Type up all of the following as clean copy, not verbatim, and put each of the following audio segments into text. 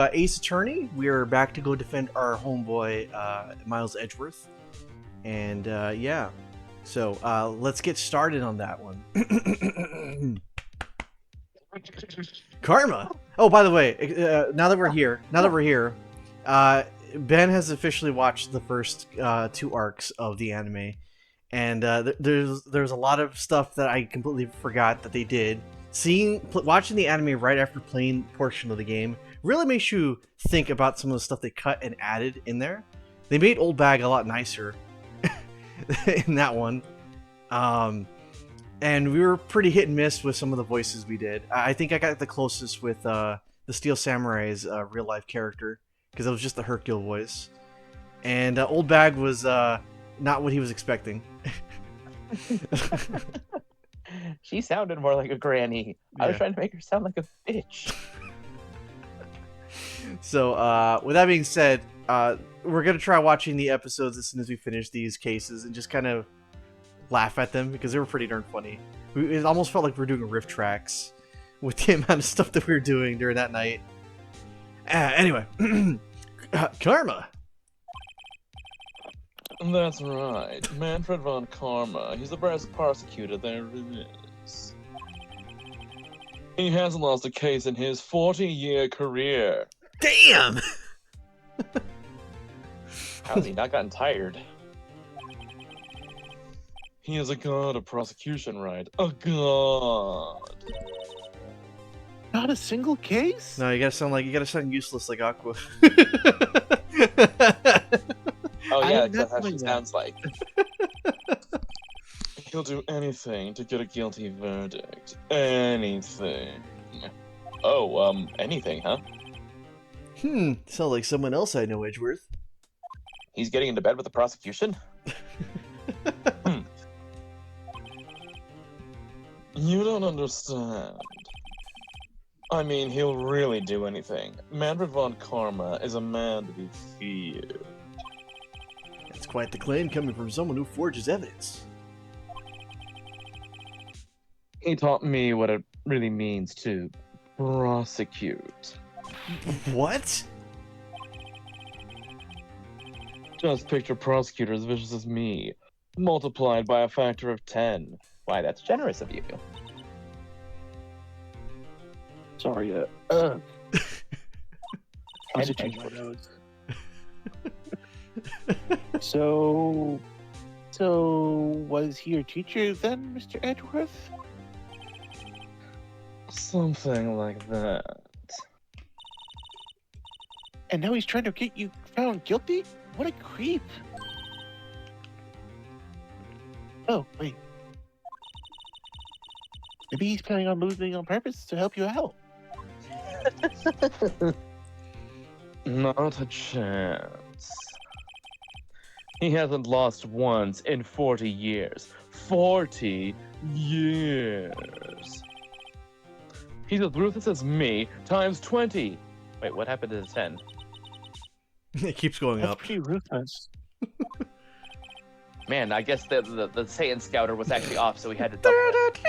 Ace Attorney. We are back to go defend our homeboy Miles Edgeworth, and yeah, so let's get started on that one. Karma. Oh, by the way, now that we're here, Ben has officially watched the first two arcs of the anime, and there's a lot of stuff that I completely forgot that they did. Watching the anime right after playing portion of the game really makes you think about some of the stuff they cut and added in there. They made Old Bag a lot nicer in that one. And we were pretty hit and miss with some of the voices we did. I think I got the closest with the Steel Samurai's real life character, because it was just the Hercule voice. And Old Bag was not what he was expecting. She sounded more like a granny. I was trying to make her sound like a bitch. So, with that being said, we're going to try watching the episodes as soon as we finish these cases and just kind of laugh at them because they were pretty darn funny. It almost felt like we were doing riff tracks with the amount of stuff that we were doing during that night. Anyway, Karma. That's right. Manfred von Karma. He's the best prosecutor there is. He hasn't lost a case in his 40-year career. Damn! How's he not gotten tired? He is a god of prosecution, right? A god. Not a single case? No, you gotta sound useless like Aqua. Oh yeah, didn't that's how know she that. sounds like. He'll do anything to get a guilty verdict. Anything. Oh, anything, huh? Sound like someone else I know, Edgeworth. He's getting into bed with the prosecution? You don't understand. I mean, he'll really do anything. Manfred von Karma is a man to be feared. That's quite the claim coming from someone who forges evidence. He taught me what it really means to prosecute. What? Just picture prosecutor as vicious as me, multiplied by a factor of 10. Why, that's generous of you. Sorry, I should change my nose. So was he your teacher then, Mr. Edgeworth? Something like that. And now he's trying to get you found guilty? What a creep. Oh, wait. Maybe he's planning on losing on purpose to help you out. Not a chance. He hasn't lost once in 40 years. 40 years. He's as ruthless as me, times 20. Wait, what happened to the 10? It keeps going That's up. pretty ruthless. Man, I guess the Saiyan Scouter was actually off, so we had to double it.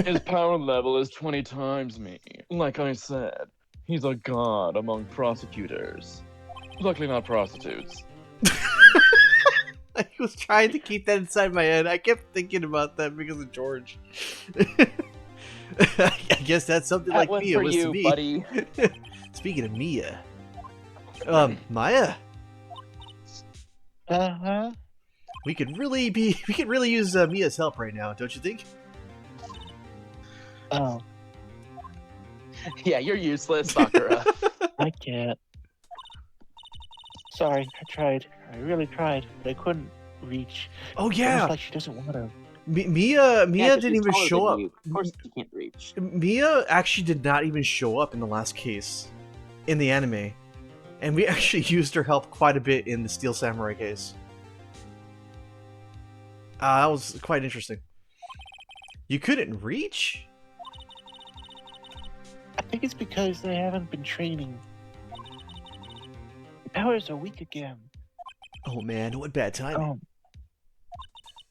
His power level is 20 times me. Like I said, he's a god among prosecutors. Luckily not prostitutes. I was trying to keep that inside my head. I kept thinking about that because of George. I guess that's something That like one's Mia for was you, to me. buddy. Speaking of Mia, Maya, Uh-huh. we could really use Mia's help right now, don't you think? Oh, Yeah, you're useless, Sakura. I can't. Sorry, I tried. I really tried, but I couldn't reach. Oh Almost yeah, like she doesn't want to. Mia didn't even show up. Of course you can't reach. Mia actually did not even show up in the last case in the anime, and we actually used her help quite a bit in the Steel Samurai case. That was quite interesting. You couldn't reach? I think it's because they haven't been training. The powers are weak again. Oh man, what bad timing. Oh,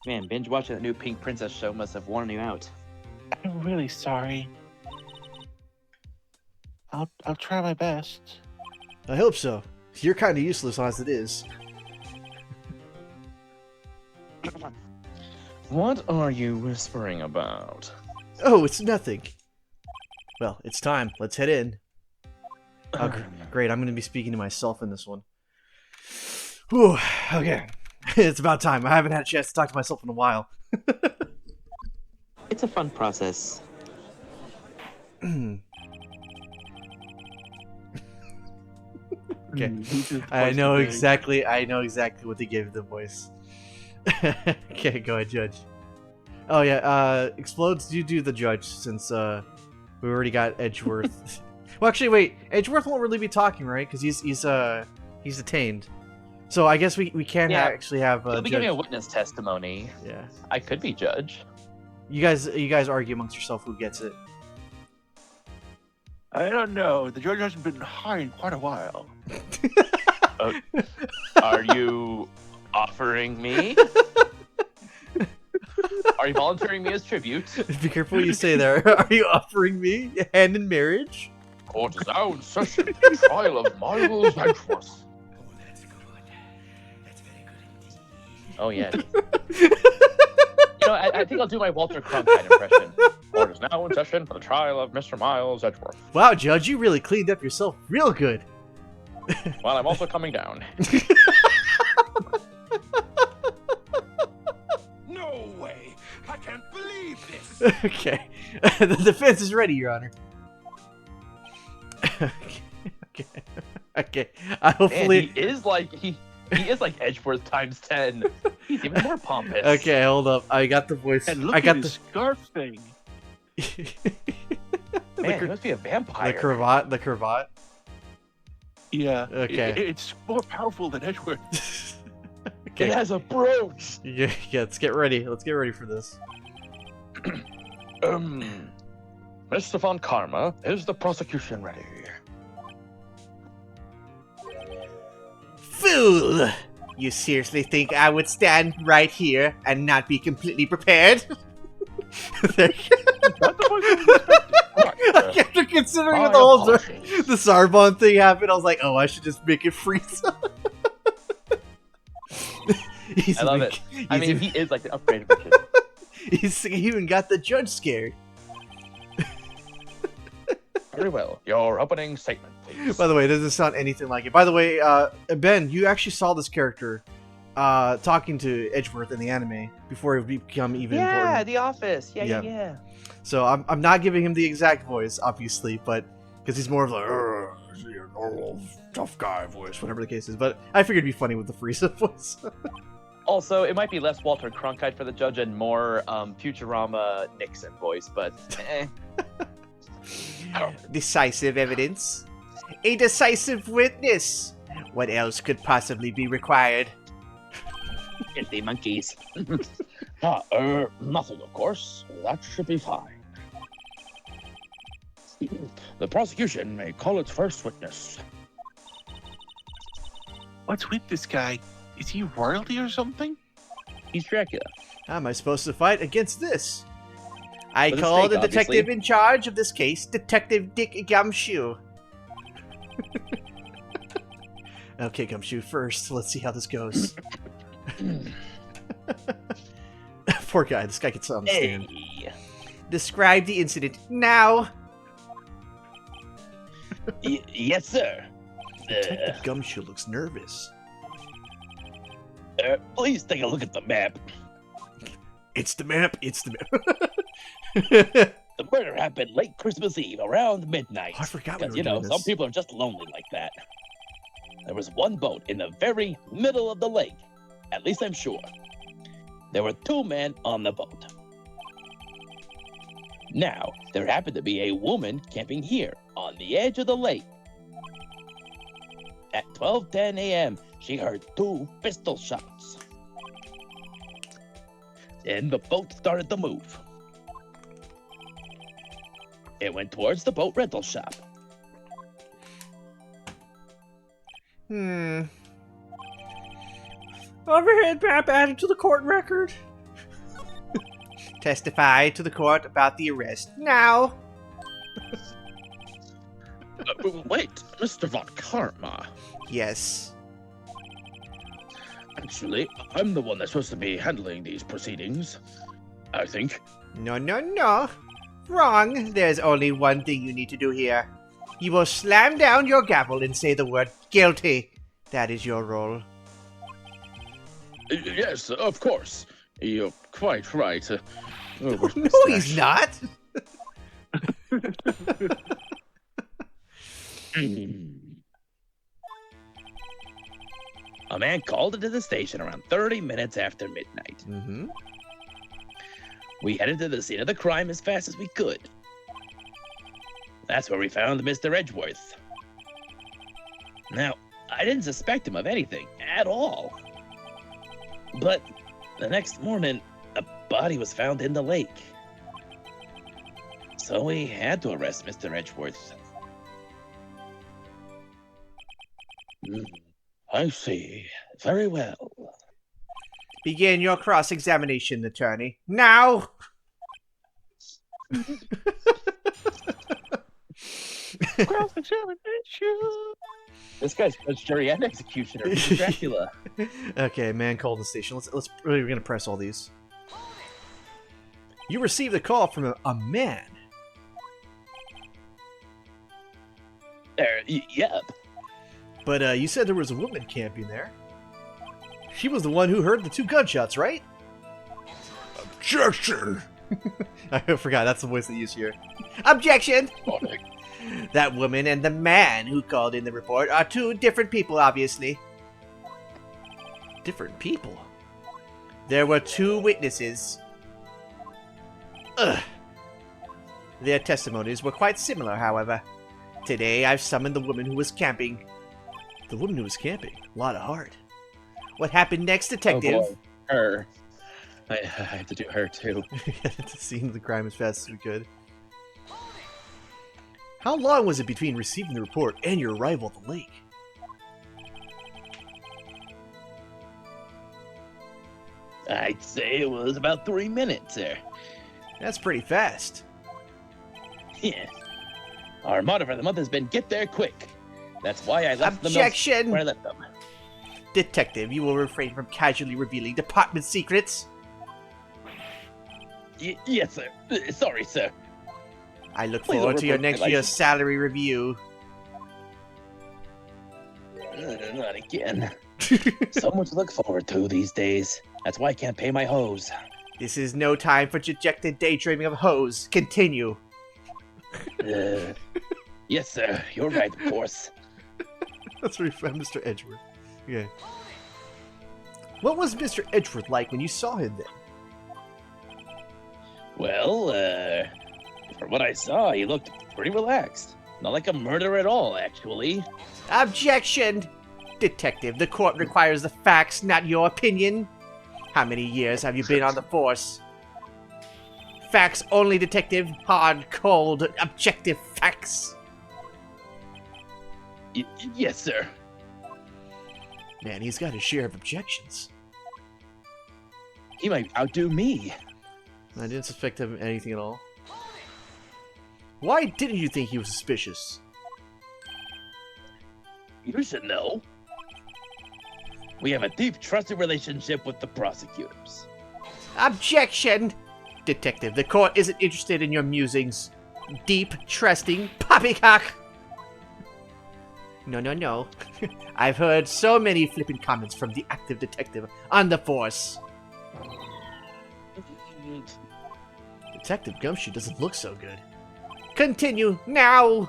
Man, binge watching that new Pink Princess show must have worn you out. I'm really sorry. I'll try my best. I hope so. You're kind of useless as it is. What are you whispering about? Oh, it's nothing. Well, it's time. Let's head in. Oh, great. I'm going to be speaking to myself in this one. Whew. Okay. It's about time. I haven't had a chance to talk to myself in a while. It's a fun process. Okay. I know exactly what to give the voice. Okay, go ahead, Judge. Oh yeah, Explodes, you do the judge since we already got Edgeworth. Well, actually, wait, Edgeworth won't really be talking, right? Because he's detained. So I guess we can Yeah. actually have He'll be judge. giving a witness testimony. Yeah, I could be judge. you guys argue amongst yourself who gets it. I don't know. The judge hasn't been high in quite a while. Are you offering me? Are you volunteering me as tribute? Be careful what you say there. Are you offering me a hand in marriage? Court is now in session. Trial of Miles Edgeworth. Oh yeah. I think I'll do my Walter Cronkite impression. Court is now in session for the trial of Mr. Miles Edgeworth. Wow, Judge, you really cleaned up yourself real good. While I'm also coming down. No way! I can't believe this! Okay. The defense is ready, Your Honor. Okay. Man, Hopefully. he is like Edgeworth times 10. He's even more pompous. Okay, hold up. I got the voice. And look I got at his scarf thing. Man, he the must be a vampire. the cravat. Yeah. Okay. It's more powerful than Edgeworth. It Okay. has a brooch. Yeah, let's get ready. Let's get ready for this. Mr. Von Karma, is the prosecution ready? Fool! You seriously think I would stand right here and not be completely prepared? Not the voice I was expecting. After considering My what the whole apologies. the Sarbon thing happened, I was like, oh, I should just make it freeze. I love it. I mean, he is like the upgraded version. he even got the judge scared. Very well. Your opening statement, please. By the way, it doesn't sound anything like it. By the way, Ben, you actually saw this character talking to Edgeworth in the anime before he become even Yeah, important. The Office. Yeah. Yeah. So I'm not giving him the exact voice, obviously, but because he's more of like your normal tough guy voice, whatever the case is. But I figured it'd be funny with the Frieza voice. Also, it might be less Walter Cronkite for the judge and more Futurama Nixon voice, but Decisive evidence. A decisive witness. What else could possibly be required? Filthy monkeys. Nothing, of course. That should be fine. The prosecution may call its first witness. What's with this guy? Is he royalty or something? he's Dracula. How am I supposed to fight against this? I With a call snake, the detective obviously. in charge of this case, Detective Dick Gumshoe. Okay, Gumshoe, first, let's see how this goes. Poor guy, this guy can still understand. Hey. Describe the incident now. Yes, sir. Detective Gumshoe looks nervous. Please take a look at the map. It's the map, it's the map. The murder happened late Christmas Eve, around midnight. Oh, I forgot we Because, were doing some this. people are just lonely like that. There was one boat in the very middle of the lake. At least I'm sure. There were 2 men on the boat. Now, there happened to be a woman camping here, on the edge of the lake. At 12:10 a.m., she heard 2 pistol shots. Then the boat started to move. It went towards the boat rental shop. Overhead map added to the court record. Testify to the court about the arrest now. Wait, Mr. Von Karma. Yes. Actually, I'm the one that's supposed to be handling these proceedings. I think. No, no, no. Wrong. There's only one thing you need to do here. You will slam down your gavel and say the word guilty. That is your role. Yes, of course. You're quite right. No, he's not. A man called into the station around 30 minutes after midnight. Mm-hmm. We headed to the scene of the crime as fast as we could. That's where we found Mr. Edgeworth. Now, I didn't suspect him of anything at all. But the next morning, a body was found in the lake. So we had to arrest Mr. Edgeworth. I see. Very well. Begin your cross-examination, attorney. Now! Cross-examination. This guy's judge, jury, and executioner. He's Dracula. Okay, man called the station. We're gonna press all these. You received a call from a man. Yep. But you said there was a woman camping there. She was the one who heard the 2 gunshots, right? Objection! I forgot, that's the voice they use here. Objection! That woman and the man who called in the report are 2 different people, obviously. Different people? There were 2 witnesses. Ugh. Their testimonies were quite similar, however. Today, I've summoned the woman who was camping. The woman who was camping? A lot of heart. What happened next, detective? Oh boy. Her. I have to do her too. To scene the crime as fast as we could. How long was it between receiving the report and your arrival at the lake? I'd say it was about 3 minutes, sir. That's pretty fast. Yeah. Our motto for the month has been get there quick. That's why I left the Objection! notes where I left them. Detective, you will refrain from casually revealing department secrets. Yes, sir. Sorry, sir. I look Please forward to your overlook my next year's license. salary review. Not again. So much to look forward to these days. That's why I can't pay my hose. This is no time for dejected daydreaming of hoes. Continue. Yes, sir. You're right, of course. That's where we found Mr. Edgeworth. Okay. What was Mr. Edgeworth like when you saw him then? Well, from what I saw, he looked pretty relaxed. Not like a murderer at all, actually. Objection! Detective, the court requires the facts, not your opinion. How many years have you been on the force? Facts only, detective. Hard, cold, objective facts. Yes, sir. Man, he's got his share of objections. He might outdo me. I didn't suspect him of anything at all. Why didn't you think he was suspicious? You should know. We have a deep, trusted relationship with the prosecutors. Objection! Detective, the court isn't interested in your musings. Deep, trusting, poppycock! No, no, no. I've heard so many flippant comments from the active detective on the force. Detective Gumshoe doesn't look so good. Continue, now!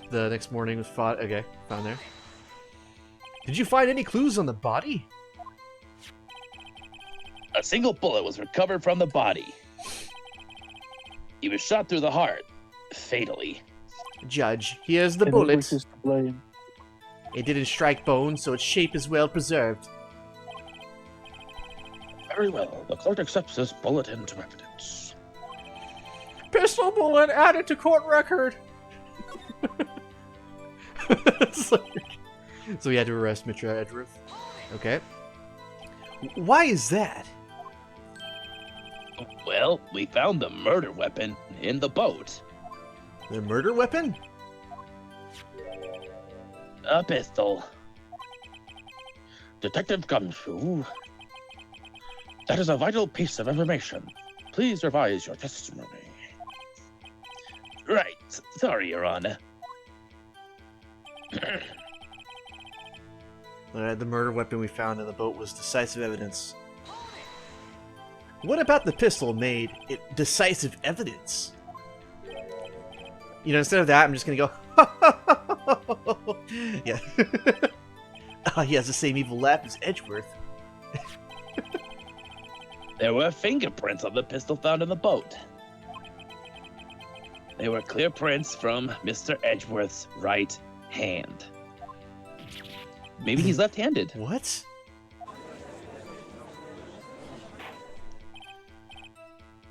The next morning was fought. Okay, found there. Did you find any clues on the body? A single bullet was recovered from the body. He was shot through the heart, fatally. Judge, here's the And bullet. who's to blame? It didn't strike bone, so its shape is well preserved. Very well. The clerk accepts this bullet into evidence. Pistol bullet added to court record. It's like- so we had to arrest Mr. Edgeworth. Okay. Why is that? Well, we found the murder weapon in the boat. The murder weapon? A pistol. Detective Gumshoe. That is a vital piece of information. Please revise your testimony. Right. Sorry, Your Honor. The murder weapon we found in the boat was decisive evidence. What about the pistol made it decisive evidence? You know, instead of that, I'm just gonna go. Yeah. He has the same evil laugh as Edgeworth. There were fingerprints on the pistol found in the boat. They were clear prints from Mr. Edgeworth's right hand. Maybe he's left-handed. What?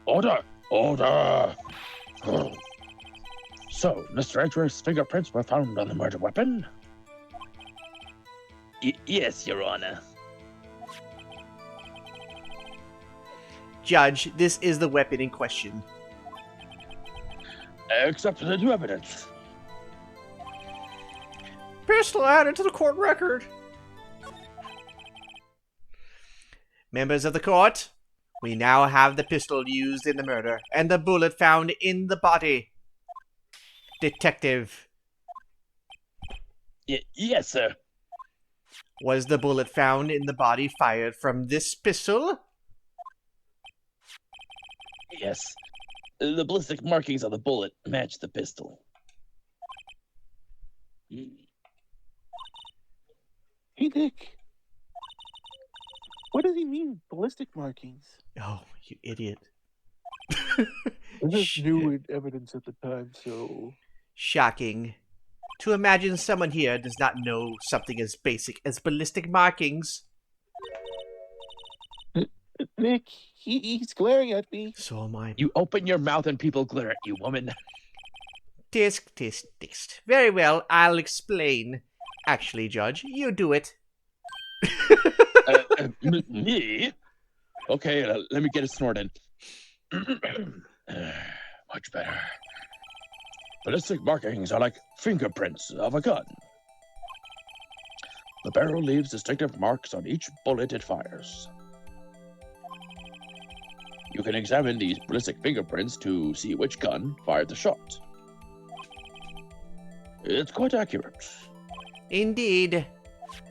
Order! Order! So, Mr. Edgeworth's fingerprints were found on the murder weapon? Yes, Your Honor. Judge, this is the weapon in question. Except for the new evidence. Pistol added to the court record. Members of the court, we now have the pistol used in the murder and the bullet found in the body. Detective, Yes, sir. was the bullet found in the body fired from this pistol? Yes. The ballistic markings on the bullet match the pistol. Hey, Nick. What does he mean, ballistic markings? Oh, you idiot. This is new evidence at the time, so... Shocking. To imagine someone here does not know something as basic as ballistic markings. Nick, he's glaring at me. So am I. You open your mouth and people glare at you, woman. Tisk, tisk, tisk. Very well, I'll explain. Actually, Judge, you do it. Me? Okay, let me get a snort in. Much better. Ballistic markings are like fingerprints of a gun. The barrel leaves distinctive marks on each bullet it fires. You can examine these ballistic fingerprints to see which gun fired the shot. It's quite accurate. Indeed.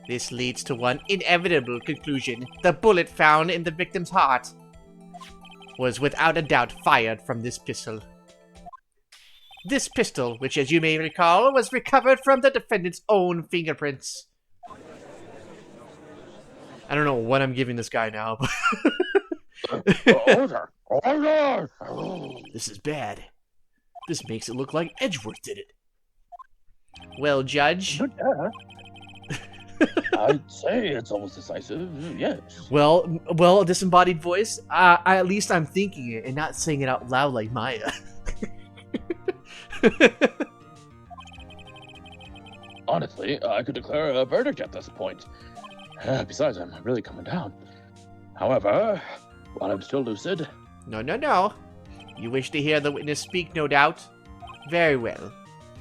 This leads to one inevitable conclusion. The bullet found in the victim's heart was without a doubt fired from this pistol. This pistol, which as you may recall, was recovered from the defendant's own fingerprints. I don't know what I'm giving this guy now, but... Order! Order! This is bad. This makes it look like Edgeworth did it. Well, Judge... I'd say it's almost decisive, yes. Well, disembodied voice, at least I'm thinking it and not saying it out loud like Maya. Honestly, I could declare a verdict at this point. Besides, I'm really coming down. However, while I'm still lucid... No. You wish to hear the witness speak, no doubt? Very well.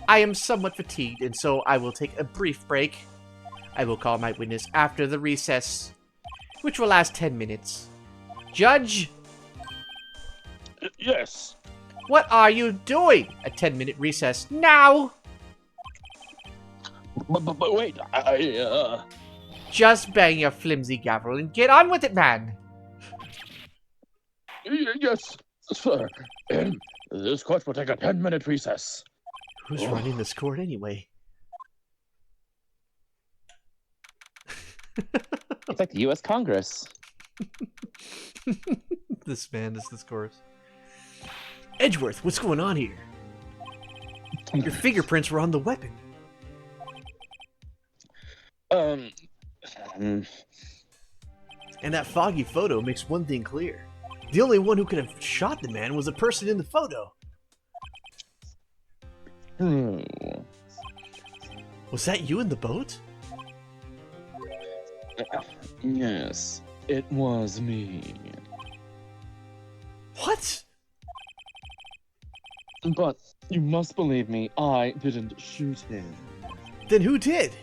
I am somewhat fatigued, and so I will take a brief break. I will call my witness after the recess, which will last 10 minutes. Judge? Yes. What are you doing? A 10-minute recess now! But wait, Just bang your flimsy gavel and get on with it, man! Yes, sir. This court will take a 10-minute recess. Who's running this court anyway? It's like the U.S. Congress. This man is this course. Edgeworth, what's going on here? Your fingerprints were on the weapon. Mm. And that foggy photo makes one thing clear. The only one who could have shot the man was the person in the photo. Was that you in the boat? Yes, it was me. What? But you must believe me, I didn't shoot him. Then who did?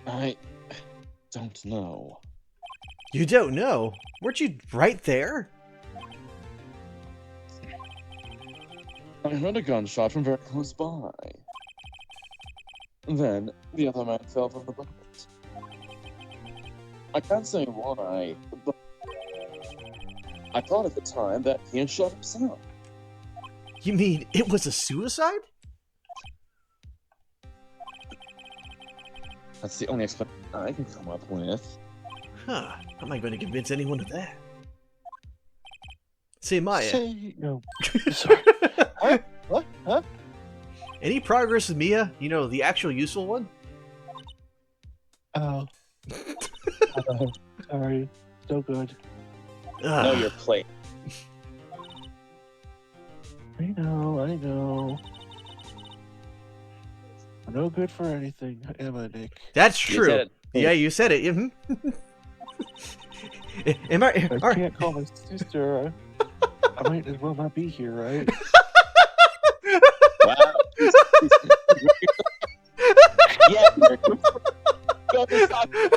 I don't know. You don't know? Weren't you right there? I heard a gunshot from very close by. Then the other man fell from the boat. I can't say why, but I thought at the time that he had shot himself. You mean it was a suicide? That's the only explanation I can come up with. Huh. How am I going to convince anyone of that? Say, Maya. Say no. Sorry. Huh? What? Huh? Any progress with Mia? You know, the actual useful one? Oh. Sorry. So good. Know Ugh. your place. I know. I'm no good for anything, am I, Nick? That's You true. said it. Yeah, you said it. Mhm. Am I? I are- can't call my sister. I might as well not be here, right? Wow. Yeah. Go to soccer.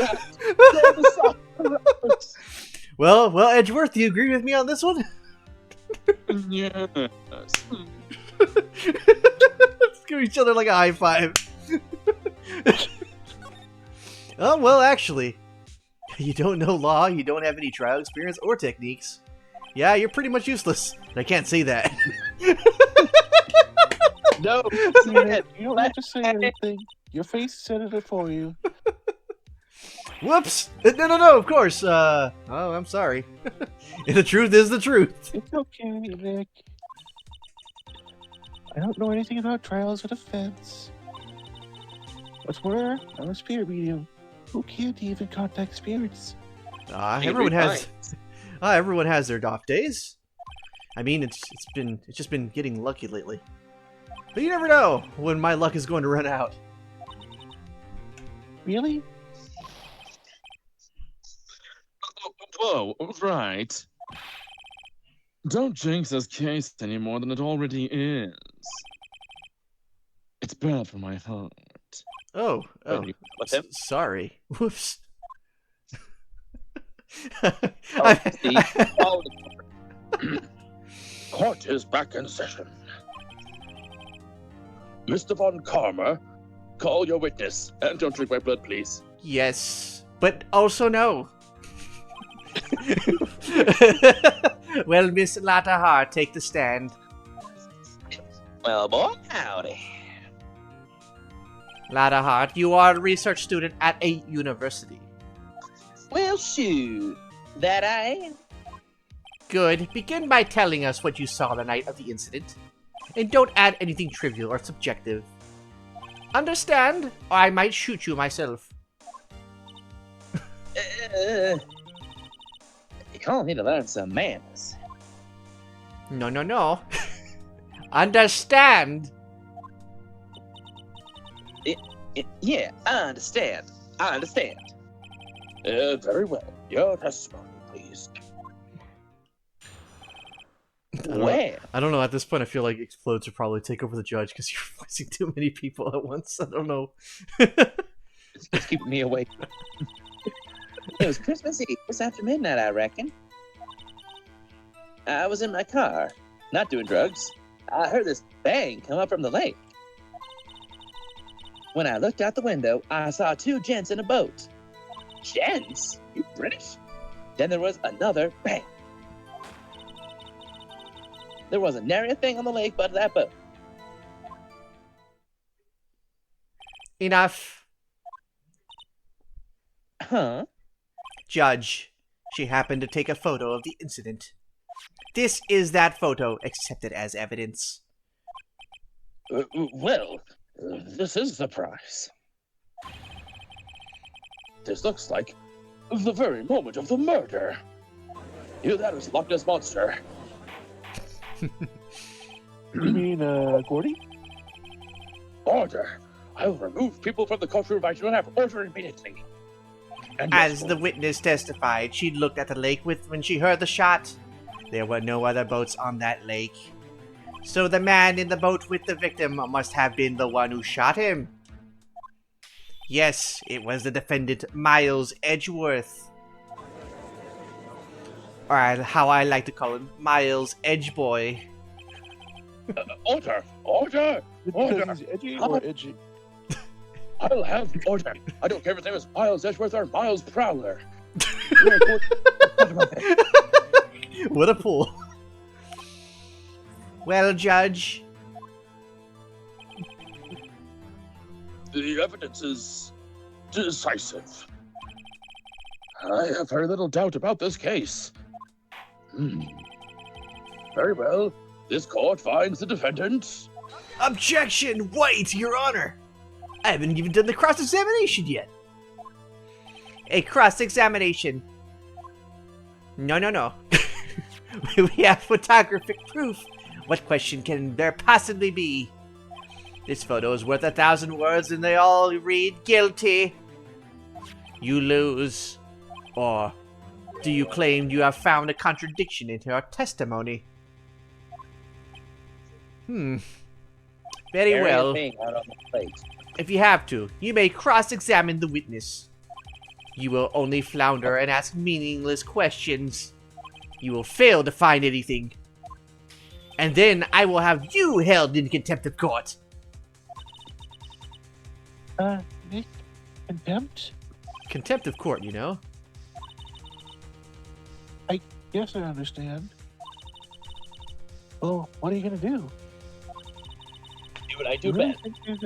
Go to soccer. Well, Edgeworth, do you agree with me on this one? Yes. Let's give each other like a high five. Oh, well, actually, you don't know law, you don't have any trial experience or techniques. Yeah, you're pretty much useless. I can't say that. No. Nick, you don't have to say anything. Your face said it for you. Whoops! No, of course. Oh, I'm sorry. The truth is the truth. It's okay, Nick. I don't know anything about trials or defense. What's more, I'm a spirit medium who can't even contact spirits. Everyone has their off days. I mean, it's just been getting lucky lately. But you never know when my luck is going to run out. Really? Whoa, right. Don't jinx this case any more than it already is. It's bad for my heart. Oh, What's him? sorry. Whoops. Oh, Steve. Oh, Court is back in session. Mr. Von Karma, call your witness, and don't drink my blood, please. Yes, but also no. Well, Miss Latahar, take the stand. well, boy, howdy. Latahar, you are a research student at a university. Well, shoot. That I am. Good. Begin by telling us what you saw the night of the incident. And don't add anything trivial or subjective. Understand? Or I might shoot you myself. You all need to learn some manners. No. Understand? Yeah, I understand. Very well. Your testimony, please. Well, I don't know. At this point, I feel like Explodes would probably take over the judge because you're voicing too many people at once. I don't know. it's keeping me awake. It was Christmas Eve, just after midnight, I reckon. I was in my car, not doing drugs. I heard this bang come up from the lake. When I looked out the window, I saw two gents in a boat. Gents? You British? Then there was another bang. There wasn't nary a thing on the lake but that boat. Enough. Huh? Judge, she happened to take a photo of the incident. This is that photo, accepted as evidence. Well, this is a surprise. This looks like the very moment of the murder. You that is Loch Ness Monster. You mean, Gordy? Order. I will remove people from the courtroom I do not have order immediately. And As yes, the witness testified, she looked at the lake when she heard the shot. There were no other boats on that lake. So the man in the boat with the victim must have been the one who shot him. Yes, it was the defendant, Miles Edgeworth. Or how I like to call him, Miles Edgeboy. Order! Order! Order! Because he's edgy or edgy? I'll have order. I don't care if his name is Miles Edgeworth or Miles Prowler. What a fool. Well, Judge. The evidence is decisive. I have very little doubt about this case. Very well. This court finds the defendant. Objection! Wait, Your Honor! I haven't even done the cross-examination yet. A cross-examination. No. We have photographic proof. What question can there possibly be? This photo is worth 1,000 words and they all read guilty. You lose. Or do you claim you have found a contradiction in her testimony? Very well. Thing out on the plate. If you have to, you may cross-examine the witness. You will only flounder and ask meaningless questions. You will fail to find anything. And then I will have you held in contempt of court. Nick? Contempt? Contempt of court, you know? Yes, I understand. Well, what are you gonna do? Do what I do You really best. think there's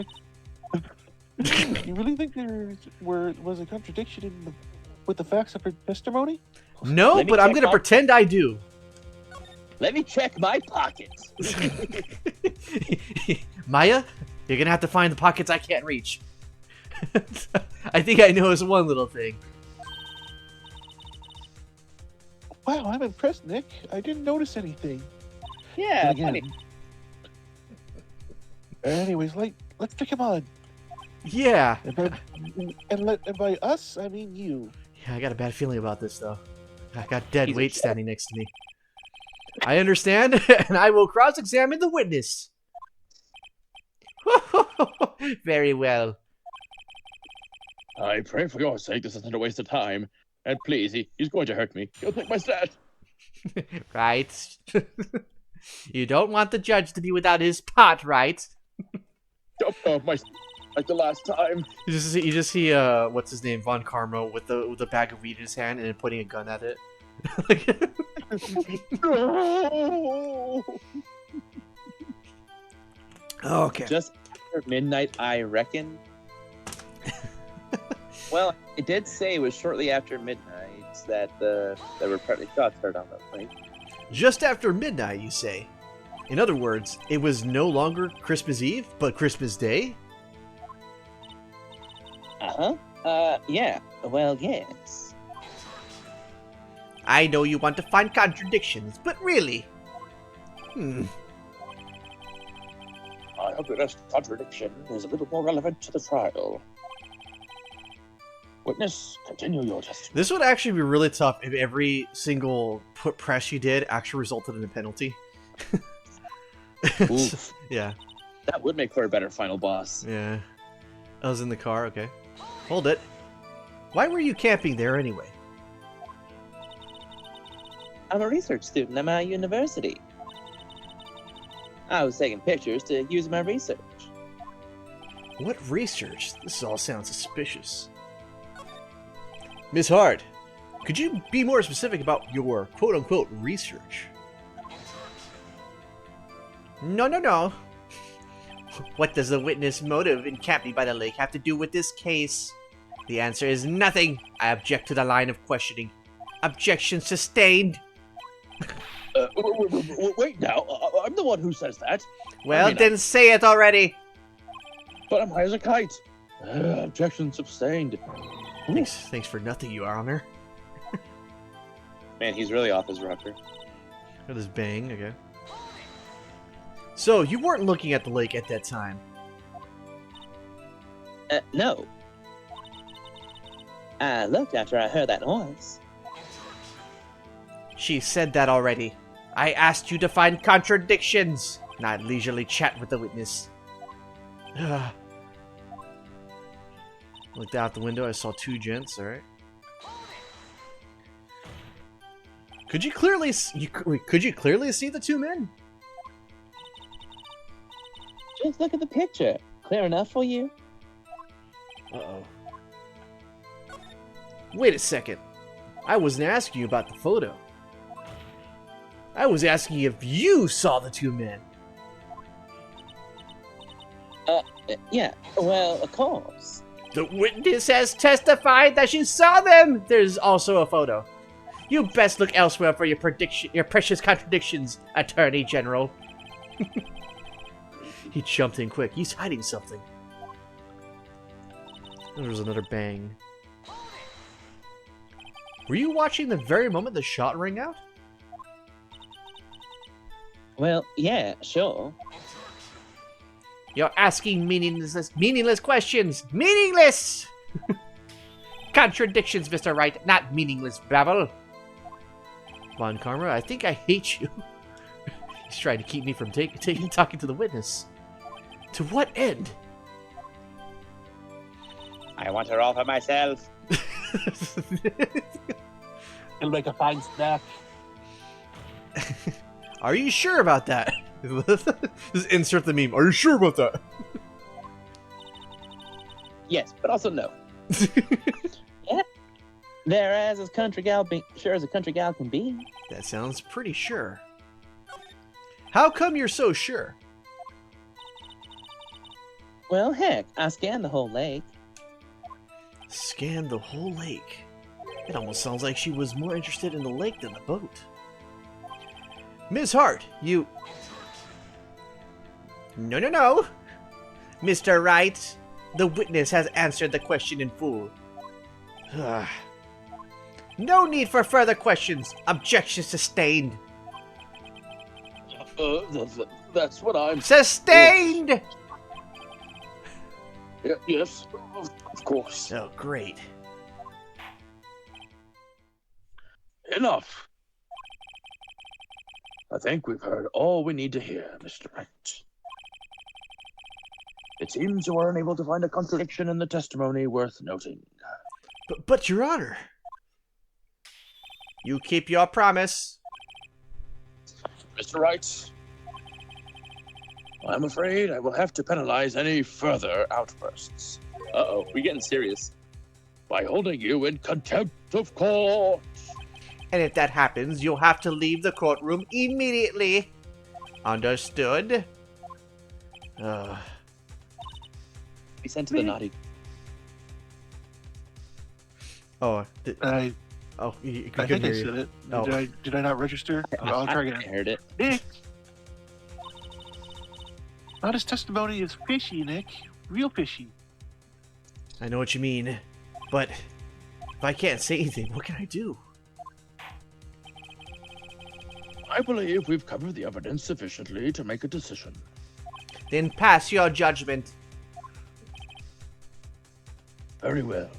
you really think there was a contradiction with the facts of her testimony? No, Let me but I'm check gonna my- pretend I do. Let me check my pockets. Maya, you're gonna have to find the pockets I can't reach. I think I noticed one little thing. Wow, I'm impressed, Nick. I didn't notice anything. Yeah, And again. funny. Anyways, let's pick him on. Yeah. And by us, I mean you. Yeah, I got a bad feeling about this, though. I got dead He's a weight shit. standing next to me. I understand, and I will cross-examine the witness. Very well. I pray for your sake this isn't a waste of time. And please, he's going to hurt me. He'll take my stat. Right. You don't want the judge to be without his pot, right? Don't know my like the last time. You just see what's his name, Von Karma, with the bag of weed in his hand and then putting a gun at it. No! Okay. Just after midnight, I reckon. Well, it did say it was shortly after midnight that there were partly shots heard on the plane. Just after midnight, you say? In other words, it was no longer Christmas Eve, but Christmas Day? Yeah. Well, yes. I know you want to find contradictions, but really? I hope the next contradiction is a little more relevant to the trial. Witness, continue your testimony. This would actually be really tough if every single press you did actually resulted in a penalty. Oof. Yeah, That would make for a better final boss. yeah. I was in the car, okay. Hold it. Why were you camping there anyway? I'm a research student at my university. I was taking pictures to use in my research. What research? This all sounds suspicious. Miss Hart, could you be more specific about your quote-unquote research? No. What does the witness motive in camping by the lake have to do with this case? The answer is nothing. I object to the line of questioning. Objection sustained. Wait now, I'm the one who says that. Well, mean, then say it already. But I'm high as a kite. Objection sustained. Thanks for nothing, Your Honor. Man, he's really off his rocker. That is bang, okay. So, you weren't looking at the lake at that time. No. I looked after I heard that noise. She said that already. I asked you to find contradictions. Not leisurely chat with the witness. Looked out the window, I saw two gents, alright. Could you clearly could you clearly see the two men? Just look at the picture. Clear enough for you? Uh-oh. Wait a second. I wasn't asking you about the photo. I was asking if you saw the two men. Yeah, well, of course. The witness has testified that she saw them! There's also a photo. You best look elsewhere for your precious contradictions, Attorney General. He jumped in quick. He's hiding something. There was another bang. Were you watching the very moment the shot rang out? Well, yeah, sure. You're asking meaningless questions! Meaningless! Contradictions, Mr. Wright, not meaningless babble. Von Karma, I think I hate you. He's trying to keep me from talking to the witness. To what end? I want her all for myself. It'll make a fine snack. Are you sure about that? Just insert the meme. Are you sure about that? Yes, but also no. Yeah. They're as a country gal sure as a country gal can be. That sounds pretty sure. How come you're so sure? Well, heck, I scanned the whole lake. Scanned the whole lake. It almost sounds like she was more interested in the lake than the boat. Ms. Hart, you... No. Mr. Wright, the witness has answered the question in full. No need for further questions. Objection sustained. That's what I'm... Sustained! Yes, of course. Oh, great. Enough. I think we've heard all we need to hear, Mr. Wright. It seems you were unable to find a contradiction in the testimony worth noting. But Your Honor... You keep your promise. Mr. Wright, I'm afraid I will have to penalize any further outbursts. Uh-oh, we're getting serious. By holding you in contempt of court. And if that happens, you'll have to leave the courtroom immediately. Understood? Be sent to the naughty. Oh, I you think couldn't I hear said you. it. Oh. Did I not register? I'll try I again. heard it. Nick! Not his testimony is fishy, Nick. Real fishy. I know what you mean, but if I can't say anything, what can I do? I believe we've covered the evidence sufficiently to make a decision. Then pass your judgment. Very well.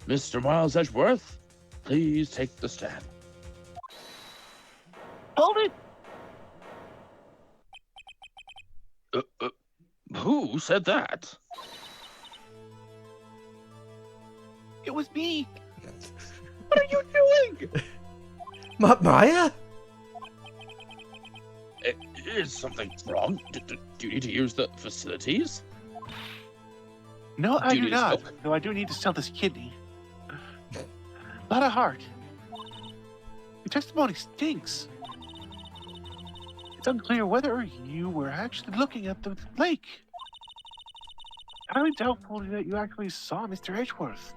Mr. Miles Edgeworth, please take the stand. Hold it! Who said that? It was me! What are you doing? Maya? Is something wrong? Do you need to use the facilities? No, I Do you do need a not. smoke? No, I do need to sell this kidney. Not a heart. Your testimony stinks. It's unclear whether you were actually looking at the lake. Highly doubtful that you actually saw Mr. Edgeworth.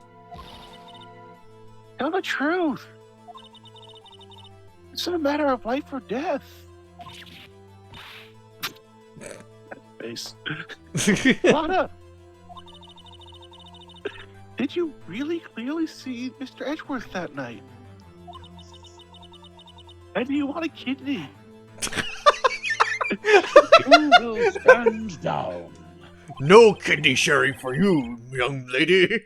Tell the truth. It's a matter of life or death. Face. Lana! Did you really clearly see Mr. Edgeworth that night? And do you want a kidney? You will stand down. No kidney sharing for you, young lady.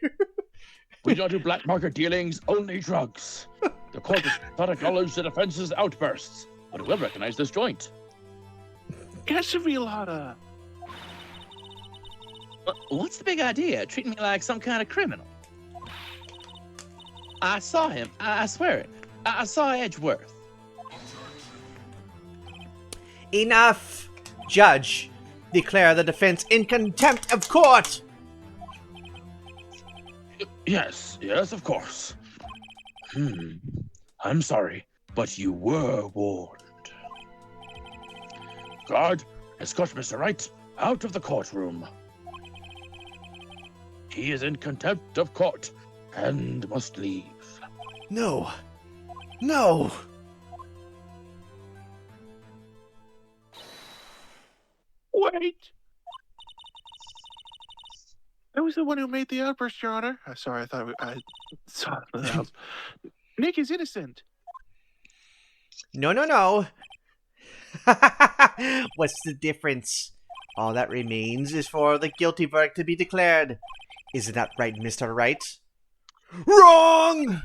We don't do black market dealings, only drugs. The court does not acknowledge the defense's outbursts. but it will recognize this joint. That should be a lot of. What's the big idea? Treating me like some kind of criminal? I saw him. I swear it. I saw Edgeworth. Enough! Judge, declare the defense in contempt of court! Yes, of course. I'm sorry, but you were warned. Guard, escort Mr. Wright out of the courtroom. He is in contempt of court and must leave. No. No! Wait! I was the one who made the outburst, Your Honor. Sorry, I thought I saw something else. Nick is innocent. No, no, no. What's the difference? All that remains is for the guilty verdict to be declared. Isn't that right, Mr. Wright? Wrong!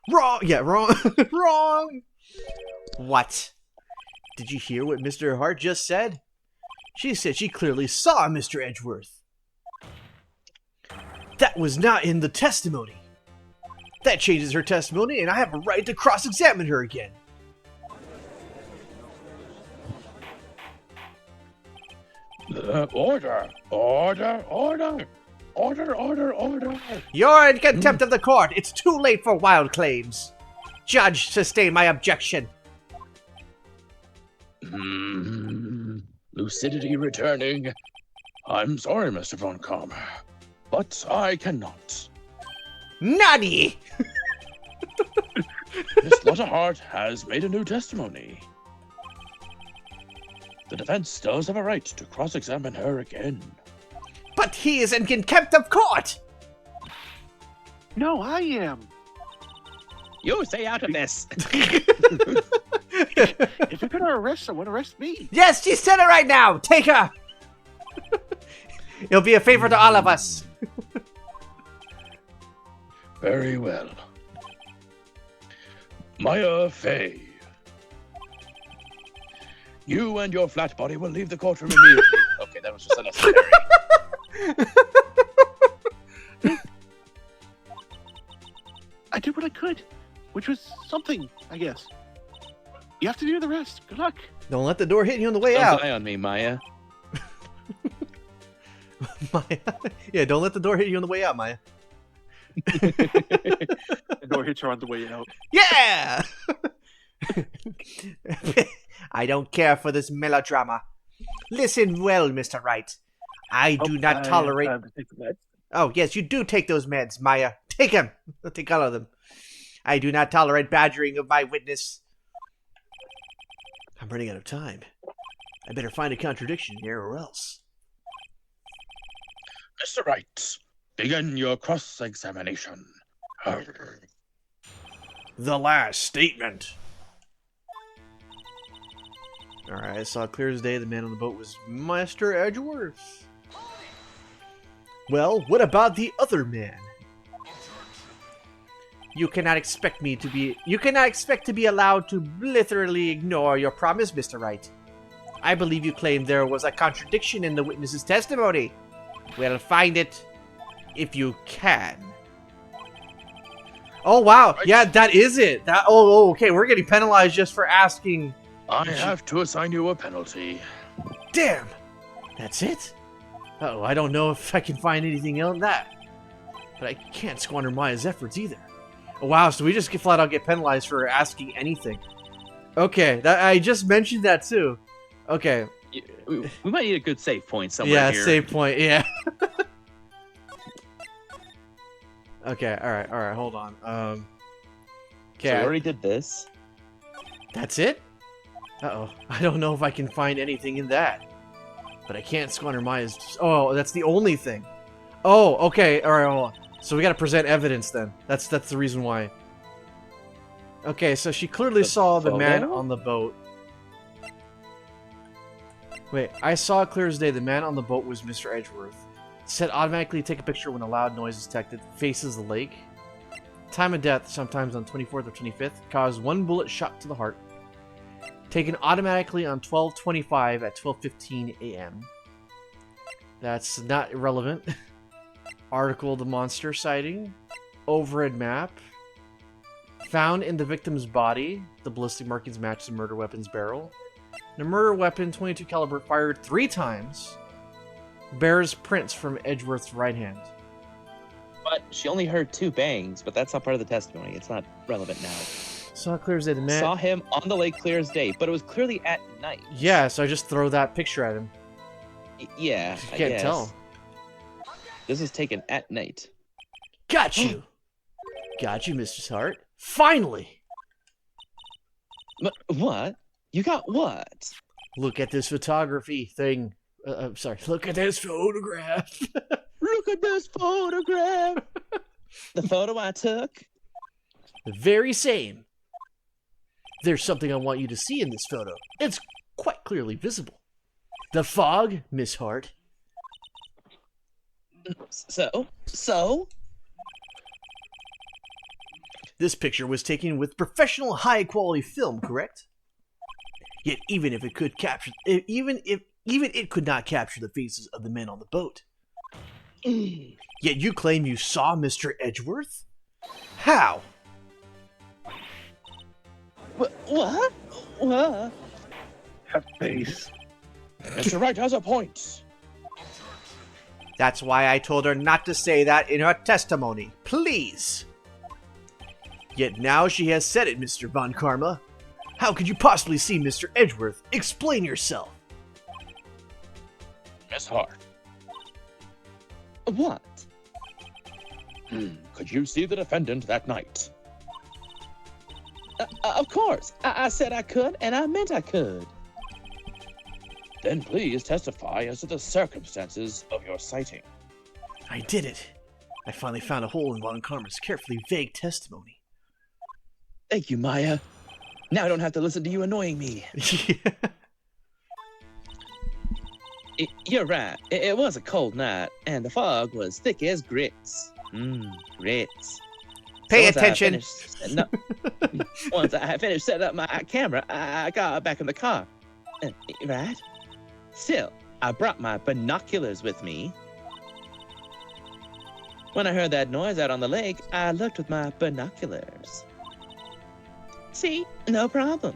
Wrong! Yeah, wrong. Wrong! What? Did you hear what Mr. Hart just said? She said she clearly saw Mr. Edgeworth. That was not in the testimony. That changes her testimony, and I have a right to cross-examine her again. Order! You're in contempt of the court. It's too late for wild claims. Judge, sustain my objection. Lucidity returning. I'm sorry, Mr. Von Karma, but I cannot. Nutty! Miss Lotta Hart has made a new testimony. The defense does have a right to cross-examine her again. But he is in contempt of court! No, I am. You stay out of this. If you're gonna arrest someone, arrest me. Yes, she said it right now! Take her! It'll be a favor to all of us. Very well. Maya Fey. You and your flat body will leave the courtroom immediately. Okay, that was just unnecessary. I did what I could, which was something, I guess. You have to do the rest. Good luck. Don't let the door hit you on the way Don't out. die on me, Maya. Maya. Yeah, don't let the door hit you on the way out, Maya. The door hits her on the way out. Yeah! I don't care for this melodrama. Listen well, Mr. Wright. I do not tolerate... Oh, yes, you do take those meds, Maya. Take them. Take all of them. I do not tolerate badgering of my witness. I'm running out of time. I better find a contradiction here or else. Mr. Wright, begin your cross-examination. The last statement. Alright, I saw clear as day the man on the boat was Master Edgeworth. Well, what about the other man? You cannot expect to be allowed to literally ignore your promise, Mr. Wright. I believe you claimed there was a contradiction in the witness's testimony. Well, find it if you can. Oh wow, yeah, that is it. Oh, okay, we're getting penalized just for asking. I have to assign you a penalty. Damn, that's it. Uh-oh, I don't know if I can find anything else that, but I can't squander Maya's efforts either. Oh, wow, so we just flat out get penalized for asking anything. Okay, I just mentioned that too. Okay. We might need a good save point somewhere Yeah, here. save point, yeah. Okay, alright, hold on. Okay, So we already did this. that's it? Uh-oh, I don't know if I can find anything in that. But I can't squander Maya's... Oh, that's the only thing. Oh, okay, alright, hold on. So we gotta present evidence then. That's the reason why. Okay, so she clearly saw the man photo? on the boat. Wait, I saw clear as day the man on the boat was Mr. Edgeworth. It said automatically take a picture when a loud noise is detected. Faces the lake. Time of death, sometimes on 24th or 25th, caused 1 bullet shot to the heart. Taken automatically on 12/25 at 12:15 a.m. That's not irrelevant. Article of the monster sighting. Overhead map. Found in the victim's body. The ballistic markings match the murder weapon's barrel. The murder weapon, 22 caliber, fired 3 times. Bears prints from Edgeworth's right hand. But she only heard 2 bangs, but that's not part of the testimony. It's not relevant now. Saw clear as day. The man. Saw him on the lake clear as day, but it was clearly at night. Yeah, so I just throw that picture at him. Yeah, You I can't guess. tell. This was taken at night. Got you. Got you, Mistress Hart. Finally. What? You got what? Look at this photography thing. I'm sorry. Look at this photograph. Look at this photograph. The photo I took. The very same. There's something I want you to see in this photo. It's quite clearly visible. The fog, Miss Hart. So? This picture was taken with professional high-quality film, correct? Yet even if it could capture, even it could not capture the faces of the men on the boat. Yet you claim you saw Mr. Edgeworth? How? What? What? That face. Mr. Wright has a point. That's why I told her not to say that in her testimony. Please. Yet now she has said it, Mr. Von Karma. How could you possibly see Mr. Edgeworth? Explain yourself. Miss Hart, What? could you see the defendant that night? Of course. I said I could, and I meant I could. Then please testify as to the circumstances of your sighting. I did it. I finally found a hole in Von Karma's carefully vague testimony. Thank you, Maya. Now I don't have to listen to you annoying me. You're right. It was a cold night, and the fog was thick as grits. Grits. Pay once attention. Once I finished setting up my camera, I got back in the car. Right? Still, I brought my binoculars with me. When I heard that noise out on the lake, I looked with my binoculars. See, no problem.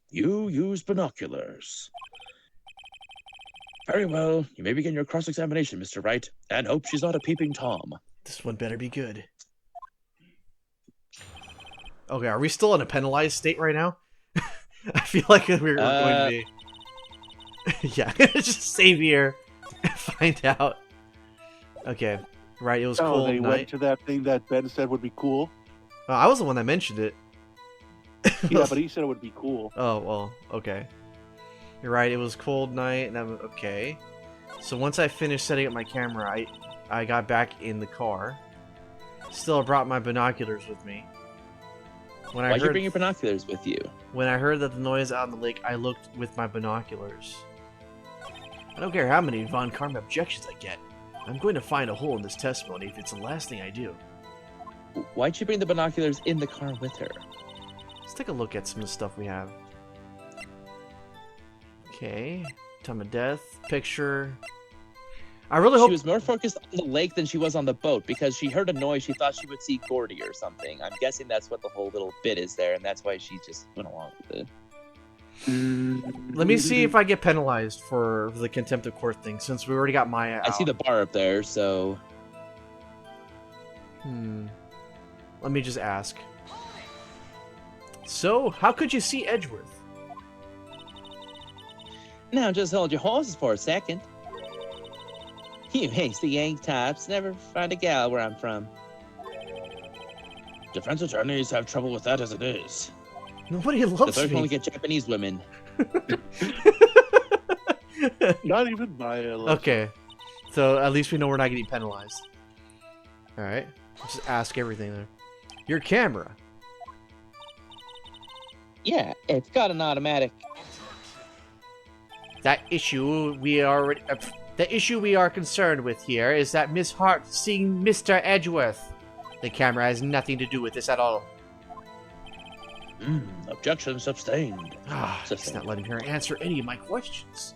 You use binoculars. Very well. You may begin your cross-examination, Mr. Wright, and hope she's not a peeping Tom. This one better be good. Okay, are we still in a penalized state right now? I feel like we're going to be. Yeah, just save here and find out. Okay, right, it was Oh, cold they night. went to that thing that Ben said would be cool. I was the one that mentioned it. Yeah, but he said it would be cool. Oh, well, okay. You're right, it was cold night, and I'm okay. So once I finished setting up my camera, I got back in the car. Still brought my binoculars with me. Why'd you bring your binoculars with you? When I heard that the noise out on the lake, I looked with my binoculars. I don't care how many Von Karma objections I get. I'm going to find a hole in this testimony if it's the last thing I do. Why'd you bring the binoculars in the car with her? Let's take a look at some of the stuff we have. Okay, time of death, picture. I really hope She was more focused on the lake than she was on the boat because she heard a noise. She thought she would see Gordy or something. I'm guessing that's what the whole little bit is there, and that's why she just went along with it. Let me see if I get penalized for the contempt of court thing, since we already got Maya out. I see the bar up there, so Let me just ask. So, how could you see Edgeworth? now just hold your horses for a second. You hasty Yank types never find a gal where I'm from. Defense attorneys have trouble with that as it is. Nobody The loves third me. only get Japanese women. Not even Maya. Okay, so at least we know we're not getting penalized. Alright, just ask everything there. Your camera. Yeah, it's got an automatic. That issue we already... The issue we are concerned with here is that Miss Hart seeing Mr. Edgeworth. The camera has nothing to do with this at all. Objection sustained. It's not letting her answer any of my questions.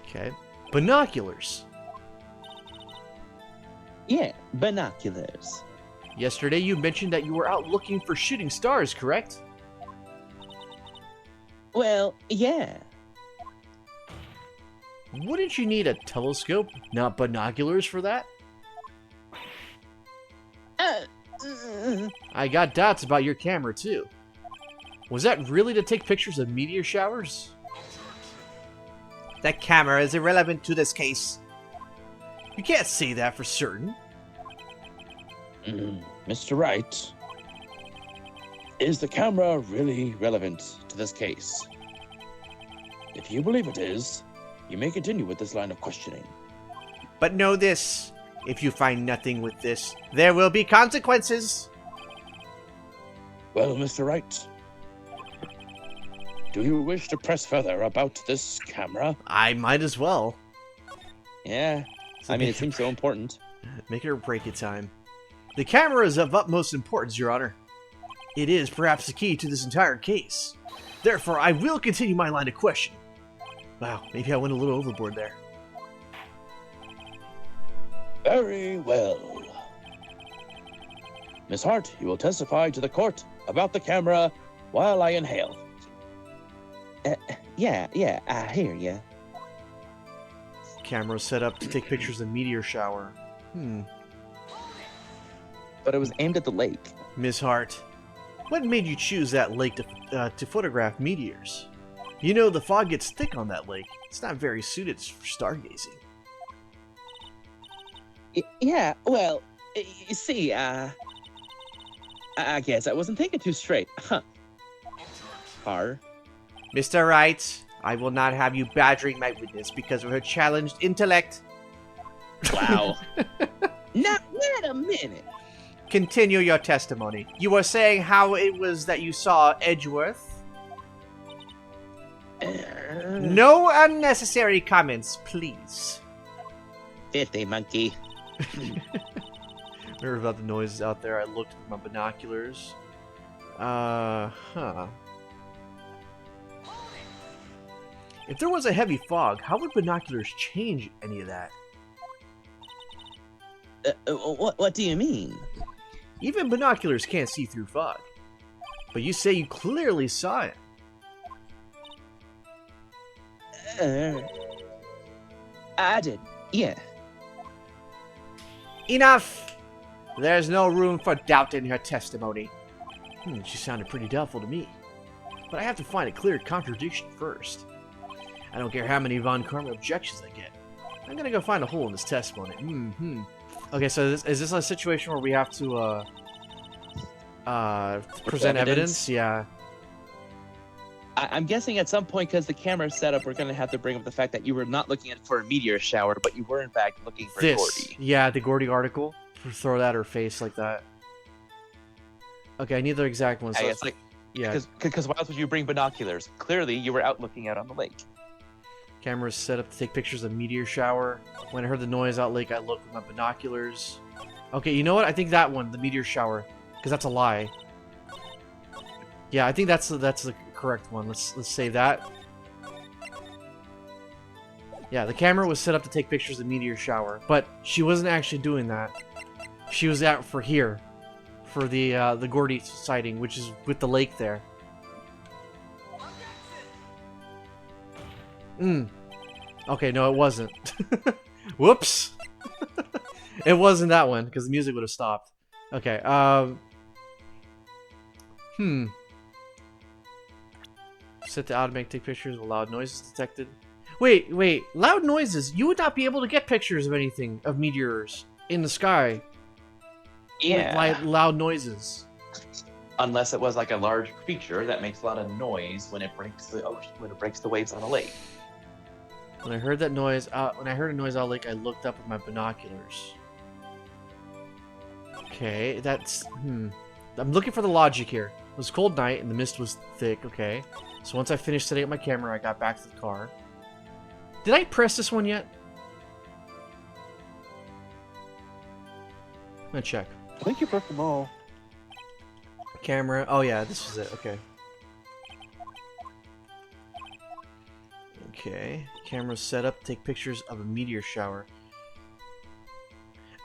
Okay. Binoculars. Yeah, binoculars. Yesterday you mentioned that you were out looking for shooting stars, correct? Well, yeah. Wouldn't you need a telescope, not binoculars for that? I got doubts about your camera, too. Was that really to take pictures of meteor showers? That camera is irrelevant to this case. You can't say that for certain. Mr. Wright, is the camera really relevant to this case? If you believe it is, you may continue with this line of questioning. But know this. If you find nothing with this, there will be consequences. Well, Mr. Wright, do you wish to press further about this camera? I might as well. Yeah, So I mean, it make seems so important. Make it or break it time. The camera is of utmost importance, Your Honor. It is perhaps the key to this entire case. Therefore, I will continue my line of questioning. Wow, maybe I went a little overboard there. Very well. Miss Hart, you will testify to the court about the camera while I inhale. Yeah, I hear ya. Camera set up to take pictures of meteor shower. But it was aimed at the lake. Miss Hart, what made you choose that lake to photograph meteors? You know the fog gets thick on that lake. It's not very suited for stargazing. Yeah, well, you see, I guess I wasn't thinking too straight. Huh. Mr. Wright, I will not have you badgering my witness because of her challenged intellect. Wow. Now, wait a minute. Continue your testimony. You were saying how it was that you saw Edgeworth? No unnecessary comments, please. 50, monkey. Remember about the noises out there? I looked with my binoculars. If there was a heavy fog, how would binoculars change any of that? What do you mean? Even binoculars can't see through fog. But you say you clearly saw it. I did, yeah. Enough! There's no room for doubt in her testimony. She sounded pretty doubtful to me. But I have to find a clear contradiction first. I don't care how many Von Karma objections I get. I'm gonna go find a hole in this testimony. Okay, so is this a situation where we have to, present evidence? Yeah. I'm guessing at some point, because the camera's set up, we're going to have to bring up the fact that you were not looking for a meteor shower, but you were in fact looking for Gordy. Yeah, the Gordy article. Throw that at her face like that. Okay, I need the exact one. So I guess, yeah. Because why else would you bring binoculars? Clearly, you were out looking out on the lake. Camera's set up to take pictures of meteor shower. When I heard the noise out lake, I looked with my binoculars. Okay, you know what? I think that one, the meteor shower, because that's a lie. Yeah, I think that's the correct one. Let's say that. Yeah, the camera was set up to take pictures of meteor shower, but she wasn't actually doing that. She was out for here, for the Gordy sighting, which is with the lake there. Okay, no, it wasn't. Whoops. It wasn't that one because the music would have stopped. Okay. Set to automatic take pictures with loud noises detected. Wait, loud noises. You would not be able to get pictures of anything of meteors in the sky. Yeah. With loud noises. Unless it was like a large creature that makes a lot of noise when it breaks the ocean, when it breaks the waves on a lake. When I heard that noise, when I heard a noise out lake, I looked up with my binoculars. Okay, that's I'm looking for the logic here. It was a cold night and the mist was thick. Okay, So once I finished setting up my camera, I got back to the car. Did I press this one yet? I'm gonna check. I think you broke them all. Camera. Oh yeah, this is it. Okay. Okay. Camera set up. Take pictures of a meteor shower.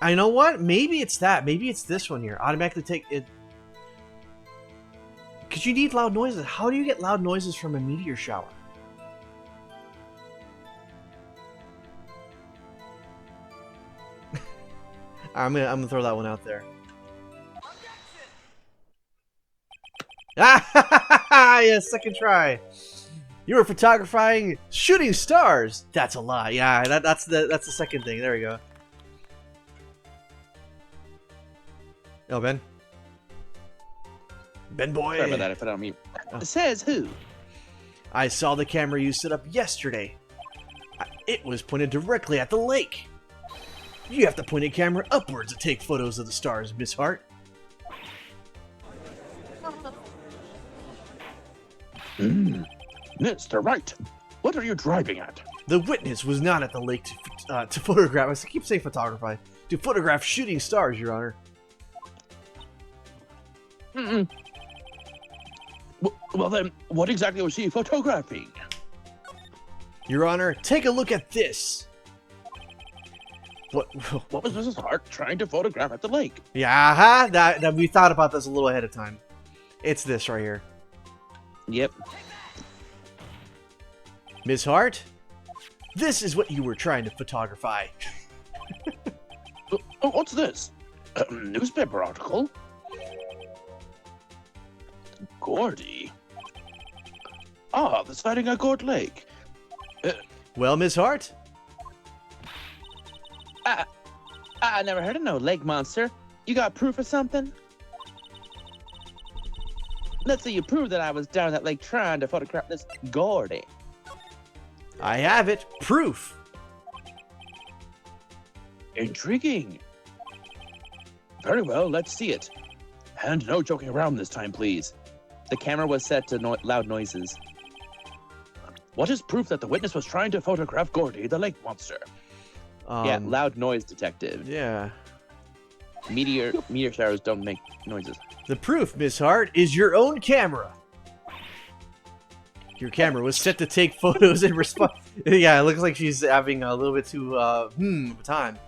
I know what? Maybe it's that. Maybe it's this one here. Automatically take it. Because you need loud noises. How do you get loud noises from a meteor shower? I'm gonna throw that one out there. Ah, yeah, second try. You were photographing shooting stars. That's a lie. Yeah, that's the second thing. There we go. Oh, Ben. Ben boy. Sorry about that. I put it on mute. Oh. Says who? I saw the camera you set up yesterday. It was pointed directly at the lake. You have to point a camera upwards to take photos of the stars, Miss Hart. Mr. Wright, what are you driving at? The witness was not at the lake to photograph. I keep saying photograph. To photograph shooting stars, Your Honor. Well then, what exactly was she photographing? Your Honor, take a look at this. What? What was Mrs. Hart trying to photograph at the lake? Yeah, that we thought about this a little ahead of time. It's this right here. Yep. Miss Hart, this is what you were trying to photography. What's this? A newspaper article? Gordy? Ah, the sighting at Gord Lake. Well, Miss Hart, I never heard of no lake monster. You got proof or something? Let's say you prove that I was down that lake trying to photograph this Gordy. I have it. Proof. Intriguing. Very well, let's see it. And no joking around this time, please. The camera was set to loud noises. What is proof that the witness was trying to photograph Gordy, the lake monster? Yeah, loud noise detective. Yeah. Meteor showers don't make noises. The proof, Miss Hart, is your own camera. Your camera was set to take photos in response. Yeah, it looks like she's having a little bit too time.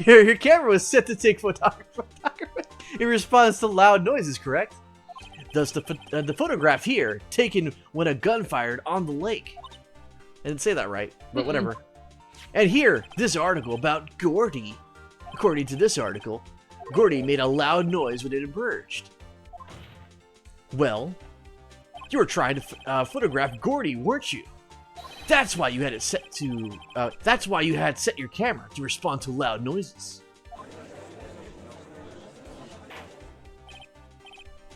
Your camera was set to take photography in response to loud noises, correct? Thus, the photograph here, taken when a gun fired on the lake. I didn't say that right, but whatever. And here, this article about Gordy. According to this article, Gordy made a loud noise when it emerged. Well, you were trying to photograph Gordy, weren't you? That's why you had it set to. That's why you had set your camera to respond to loud noises.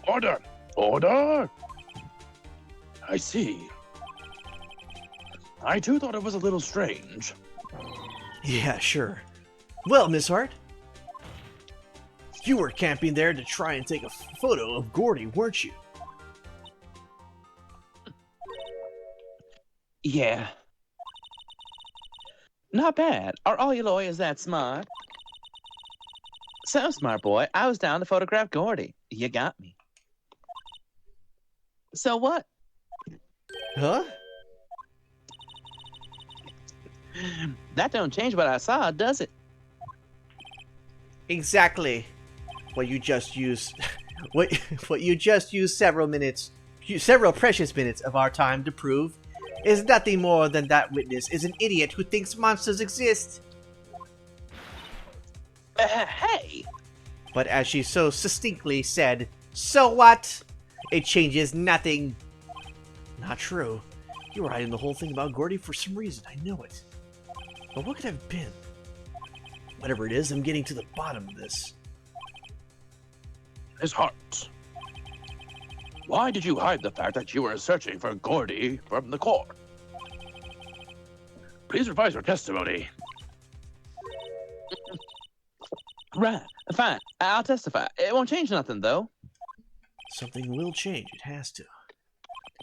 Order! Order! I see. I too thought it was a little strange. Yeah, sure. Well, Miss Hart, you were camping there to try and take a photo of Gordy, weren't you? Yeah. Not bad. Are all your lawyers that smart? So smart, boy. I was down to photograph Gordy. You got me. So what? Huh? That don't change what I saw, does it? Exactly. What you just used. What you just used several precious minutes of our time to prove is nothing more than that witness is an idiot who thinks monsters exist. Hey! But as she so succinctly said, so what? It changes nothing. Not true. You were hiding the whole thing about Gordy for some reason, I know it. But what could it have been? Whatever it is, I'm getting to the bottom of this. His heart. Why did you hide the fact that you were searching for Gordy from the court? Please revise your testimony. Right. Fine. I'll testify. It won't change nothing, though. Something will change, it has to.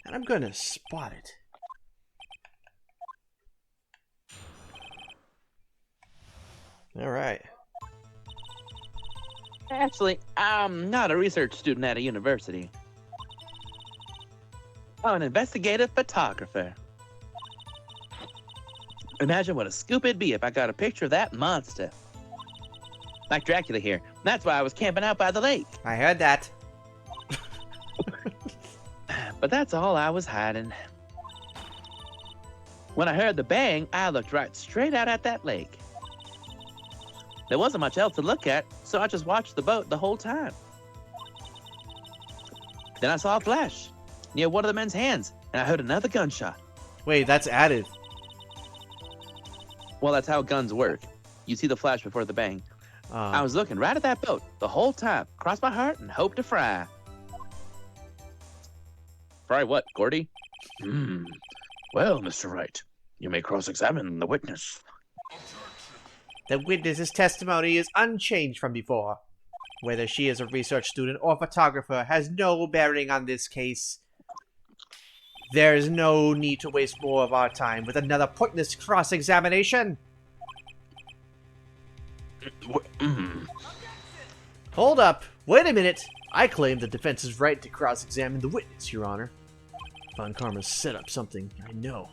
And I'm gonna spot it. Alright. Actually, I'm not a research student at a university. I'm an investigative photographer. Imagine what a scoop it'd be if I got a picture of that monster. Like Dracula here. That's why I was camping out by the lake. I heard that. But that's all I was hiding. When I heard the bang, I looked right straight out at that lake. There wasn't much else to look at, so I just watched the boat the whole time. Then I saw a flash near one of the men's hands, and I heard another gunshot. Wait, that's added. Well, that's how guns work. You see the flash before the bang. I was looking right at that boat the whole time. Cross my heart and hope to fry. Fry what, Gordy? Well, Mr. Wright, you may cross-examine the witness. The witness's testimony is unchanged from before. Whether she is a research student or photographer has no bearing on this case. There is no need to waste more of our time with another pointless cross-examination. Hold up. Wait a minute. I claim the defense's right to cross-examine the witness, Your Honor. Von Karma's set up something, I know.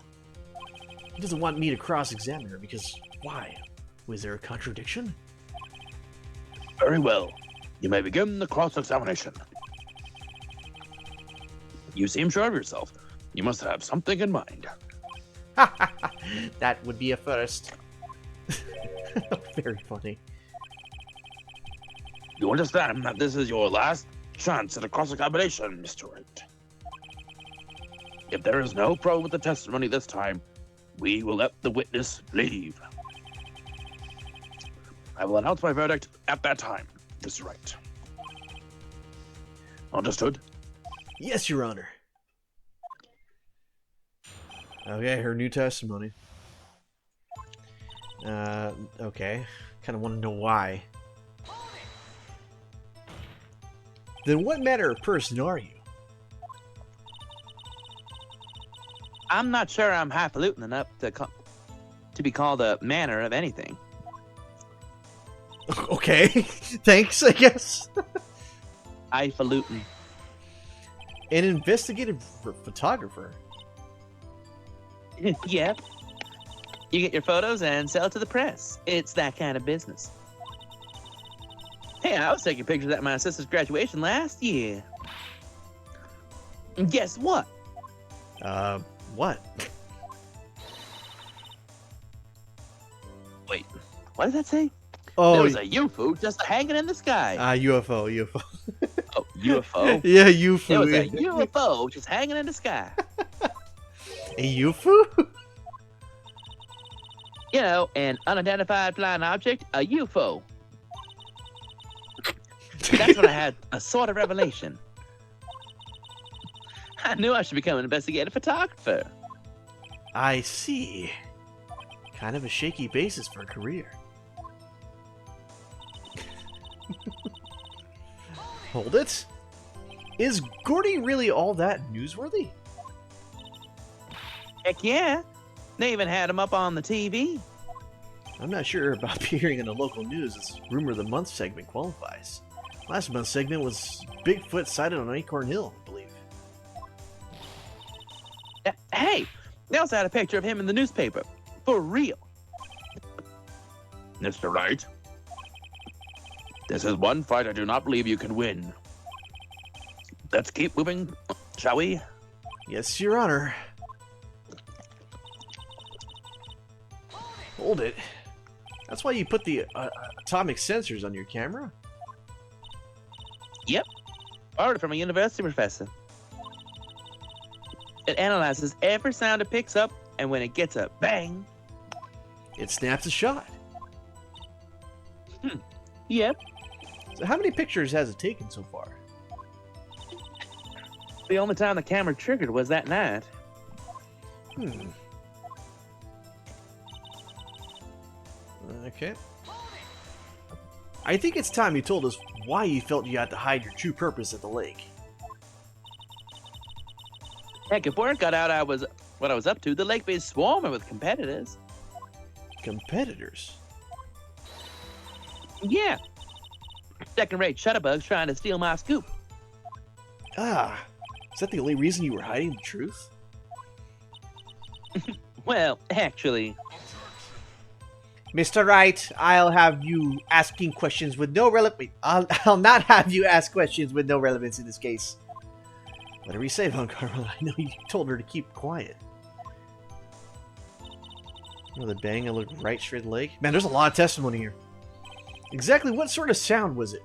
He doesn't want me to cross-examine her because why? Was there a contradiction? Very well. You may begin the cross-examination. You seem sure of yourself. You must have something in mind. That would be a first. Very funny. You understand that this is your last chance at a cross-examination, Mr. Wright. If there is no problem with the testimony this time, we will let the witness leave. I will announce my verdict at that time, Mr. Wright. Understood? Yes, Your Honor. Okay, her new testimony. Okay. Kind of want to know why. Then what manner of person are you? I'm not sure I'm highfalutin enough to be called a manner of anything. Okay, thanks, I guess. Highfalutin. An investigative photographer. Yep. You get your photos and sell it to the press. It's that kind of business. Hey, I was taking pictures at my sister's graduation last year. And guess what? What? Wait, what did that say? Oh, There was a UFO just hanging in the sky. UFO. Oh, UFO? Yeah, UFO. There was a UFO just hanging in the sky. A UFO? You know, an unidentified flying object, a UFO. That's when I had a sort of revelation. I knew I should become an investigative photographer. I see. Kind of a shaky basis for a career. Hold it. Is Gordy really all that newsworthy? Heck yeah. They even had him up on the TV. I'm not sure about appearing in the local news as Rumor of the Month segment qualifies. Last month's segment was Bigfoot sighted on Acorn Hill, I believe. Hey, they also had a picture of him in the newspaper. For real. Mr. Wright, this is one fight I do not believe you can win. Let's keep moving, shall we? Yes, Your Honor. Hold it. That's why you put the atomic sensors on your camera? Yep. Borrowed from a university professor. It analyzes every sound it picks up, and when it gets a bang, It snaps a shot. yep. So how many pictures has it taken so far? The only time the camera triggered was that night. Okay. I think it's time you told us why you felt you had to hide your true purpose at the lake. Heck, if word got out what I was up to, the lake be swarming with competitors. Competitors? Yeah. Second-rate shutterbugs trying to steal my scoop. Ah, is that the only reason you were hiding the truth? Well, actually, Mr. Wright, I'll have you asking questions with no relevance. I'll not have you ask questions with no relevance in this case. Whatever you say, Von Carmel, I know you told her to keep quiet. You know the bang, I looked right straight at the lake. Man, there's a lot of testimony here. Exactly what sort of sound was it?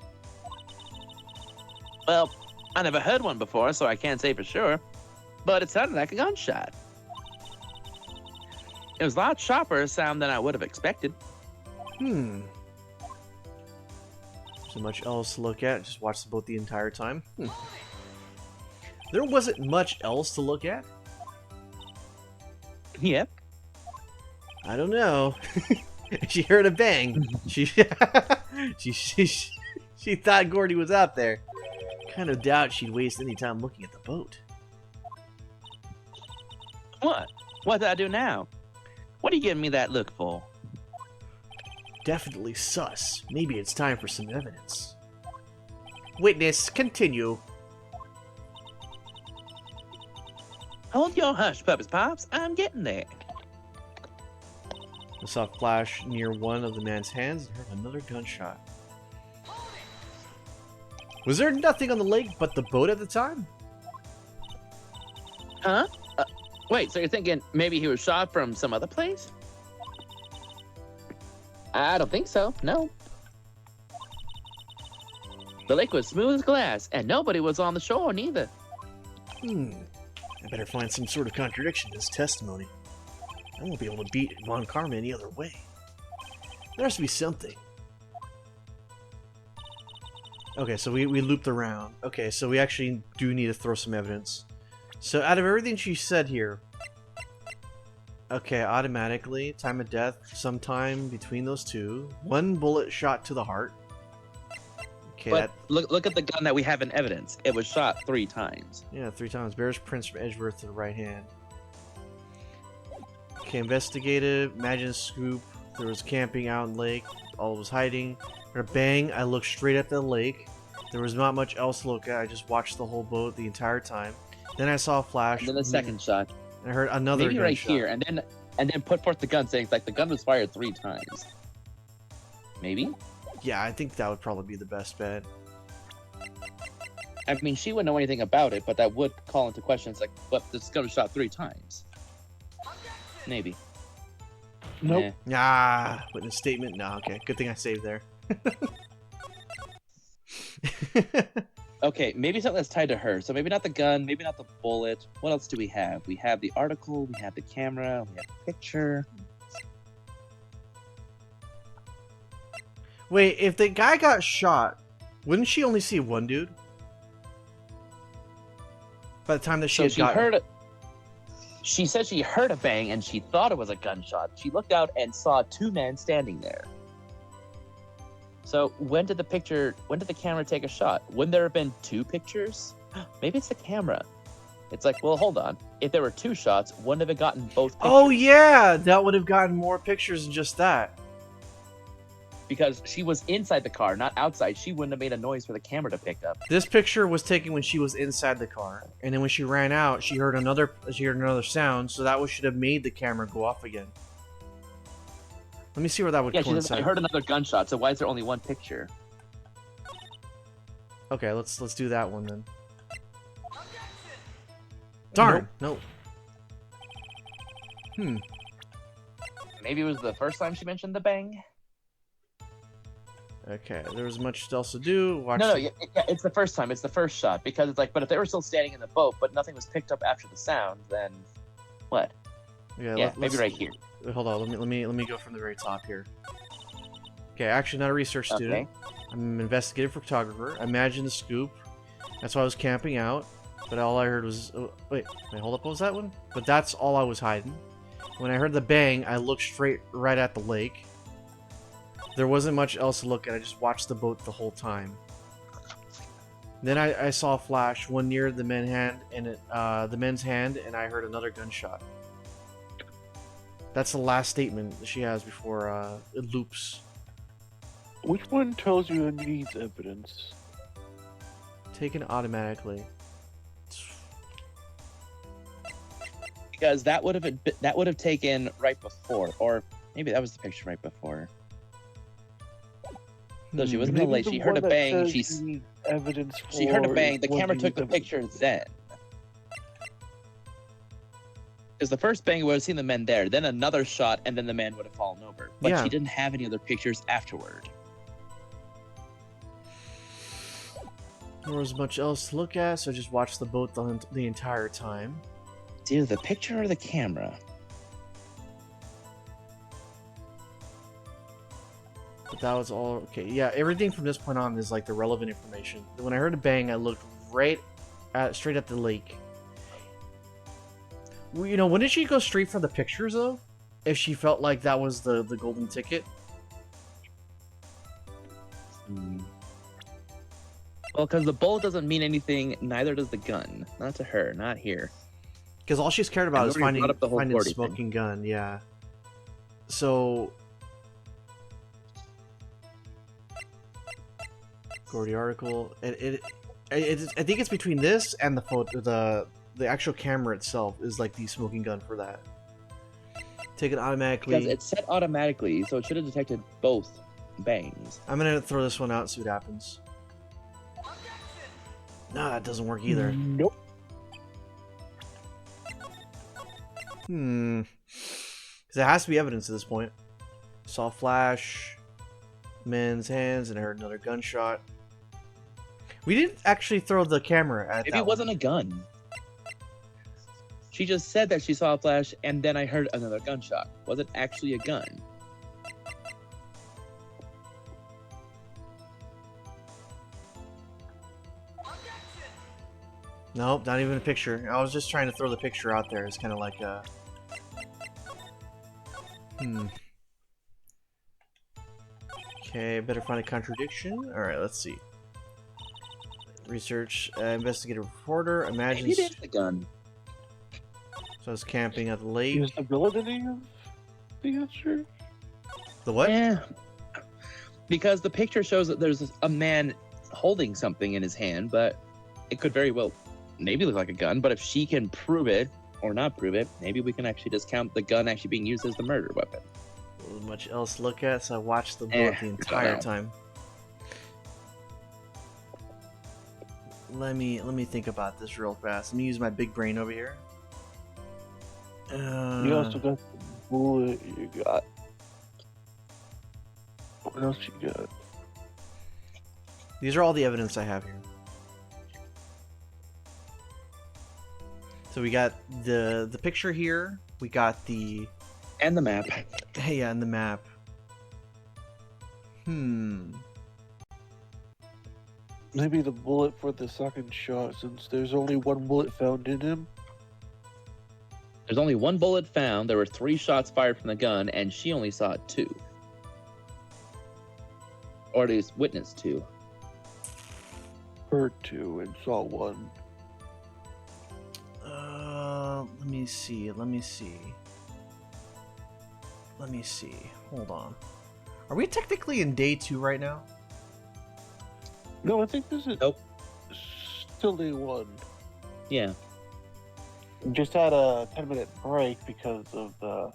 well, I never heard one before, so I can't say for sure. But it sounded like a gunshot. It was a lot sharper a sound than I would have expected. So much else to look at. Just watch the boat the entire time. There wasn't much else to look at. Yep. I don't know. She heard a bang. She she thought Gordy was out there. Kind of doubt she'd waste any time looking at the boat. What? What did I do now? What are you giving me that look for? Definitely sus. Maybe it's time for some evidence. Witness, continue. Hold your hush, Puppets Pops. I'm getting there. I saw a flash near one of the man's hands and heard another gunshot. Was there nothing on the lake but the boat at the time? Huh? Wait, so you're thinking maybe he was shot from some other place? I don't think so, no. The lake was smooth as glass, and nobody was on the shore, neither. I better find some sort of contradiction in his testimony. I won't be able to beat Von Karma any other way. There has to be something. Okay, so we looped around. Okay, so we actually do need to throw some evidence. So out of everything she said here, okay, automatically, time of death, sometime between those two. One bullet shot to the heart. Okay, But look at the gun that we have in evidence. It was shot 3 times. yeah, 3 times. Bears prints from Edgeworth to the right hand. Okay, investigative, imagine a scoop. There was camping out in lake. All was hiding. Heard a bang, I looked straight at the lake. There was not much else to look at. I just watched the whole boat the entire time. Then I saw a flash. And then the second shot. I heard another Maybe right gunshot. here, and then put forth the gun saying it's like the gun was fired 3 times. Maybe? Yeah, I think that would probably be the best bet. I mean, she wouldn't know anything about it, but that would call into question. It's like, but this gun was shot 3 times. Maybe. Nope. Ah, witness statement. No, okay. Good thing I saved there. Okay, maybe something that's tied to her. So maybe not the gun, maybe not the bullet. What else do we have? We have the article, we have the camera, we have the picture. Wait, if the guy got shot, wouldn't she only see one dude? By the time that she So she said she heard a bang and she thought it was a gunshot. She looked out and saw 2 men standing there. So when did the camera take a shot? Wouldn't there have been 2 pictures? Maybe it's the camera. It's like, well, hold on. If there were 2 shots, wouldn't have it gotten both pictures? Oh yeah, that would have gotten more pictures than just that. Because she was inside the car, not outside. She wouldn't have made a noise for the camera to pick up. This picture was taken when she was inside the car, and then when she ran out, she heard another sound. So that should have made the camera go off again. Let me see where that would Yeah, she says, I coincide. heard another gunshot, so why is there only 1 picture? Okay, let's do that one then. Darn. Nope. Maybe it was the first time she mentioned the bang? Okay, there was much else to do. Watch No, yeah, it's the first time. It's the first shot. Because it's like, but if they were still standing in the boat, but nothing was picked up after the sound, then what? Yeah, Yeah, maybe right here. Hold on. Let me go from the very top here. Okay, actually not a research student. I'm an investigative photographer. I imagined the scoop. That's why I was camping out. But all I heard was wait, hold up. What was that one? But that's all I was hiding. When I heard the bang, I looked right at the lake. There wasn't much else to look at. I just watched the boat the whole time. Then I saw a flash, one near the men's hand, and I heard another gunshot. That's the last statement that she has before it loops. Which one tells you it needs evidence? Taken automatically. Because that would have taken right before, or maybe that was the picture right before. So she was in the Maybe late. the She heard a one that bang. says you need evidence She heard a for bang. The one camera you took need the picture then. Because the first bang would have seen the men there, then another shot, and then the man would have fallen over. But Yeah. she didn't have any other pictures afterward. There was much else to look at, so I just watched the boat the entire time. Dude, the picture or the camera? But that was all okay. Yeah, everything from this point on is like the relevant information. When I heard a bang, I looked straight at the lake. Well, you know, wouldn't she go straight for the pictures though? If she felt like that was the golden ticket? Well, because the bullet doesn't mean anything, neither does the gun. Not to her, not here. Because all she's cared about And is nobody brought up the whole finding a Gordy thing. smoking gun, yeah. So Gordy article. I think it's between this and the photo, the actual camera itself is like the smoking gun for that. Take it automatically. Because it's set automatically, so it should have detected both bangs. I'm gonna throw this one out and see what happens. No, that doesn't work either. Nope. Because it has to be evidence at this point. Saw flash, men's hands, and I heard another gunshot. We didn't actually throw the camera at Maybe that it wasn't a gun. She just said that she saw a flash, and then I heard another gunshot. Was it actually a gun? Nope, not even a picture. I was just trying to throw the picture out there. It's kind of like a... Okay, better find a contradiction. Alright, let's see. Research, investigative reporter, imagine... Maybe it is the gun. So I was camping at the lake. Is the validity of the answer? The what? Yeah. Because the picture shows that there's a man holding something in his hand, but it could very well maybe look like a gun. But if she can prove it or not prove it, maybe we can actually discount the gun actually being used as the murder weapon. Not much else to look at, so I watched the boat the entire no. time. Let me think about this real fast. Let me use my big brain over here. You also got the bullet. You got. What else you got? These are all the evidence I have here. So we got the picture here. We got the And the map. hey, yeah, and the map. Maybe the bullet for the second shot, since there's only one bullet found in him. There's only one bullet found. There were 3 shots fired from the gun, and she only saw 2. Or at least witnessed 2. Heard 2 and saw 1. Let me see. Let me see. Hold on. Are we technically in day 2 right now? No, I think this is Nope. still day 1. Yeah. Just had a 10-minute break because of the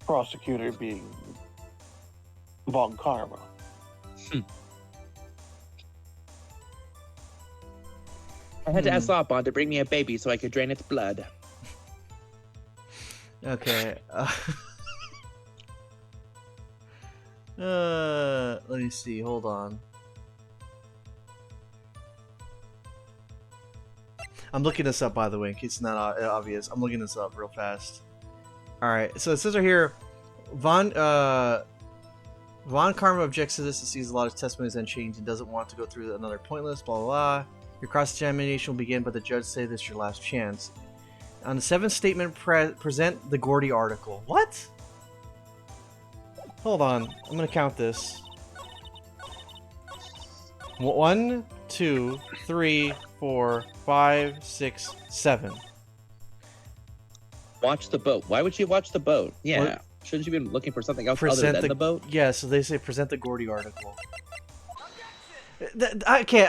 prosecutor being Von Karma. I had to ask Lopon to bring me a baby so I could drain its blood. Okay. Let me see. Hold on. I'm looking this up, by the way, in case it's not obvious. I'm looking this up real fast. Alright, so it says right here, Von Karma objects to this and sees a lot of testimonies unchanged and doesn't want to go through another pointless, blah, blah, blah. Your cross-examination will begin, but the judge say this is your last chance. On the 7th statement, present the Gordy article. What? Hold on, I'm gonna count this. 1, 2, 3, 4, 5, 6, 7. Watch the boat. Why would she watch the boat? Yeah. What? Shouldn't she be looking for something else other Present than the boat? Yeah, so they say present the Gordy article. Okay,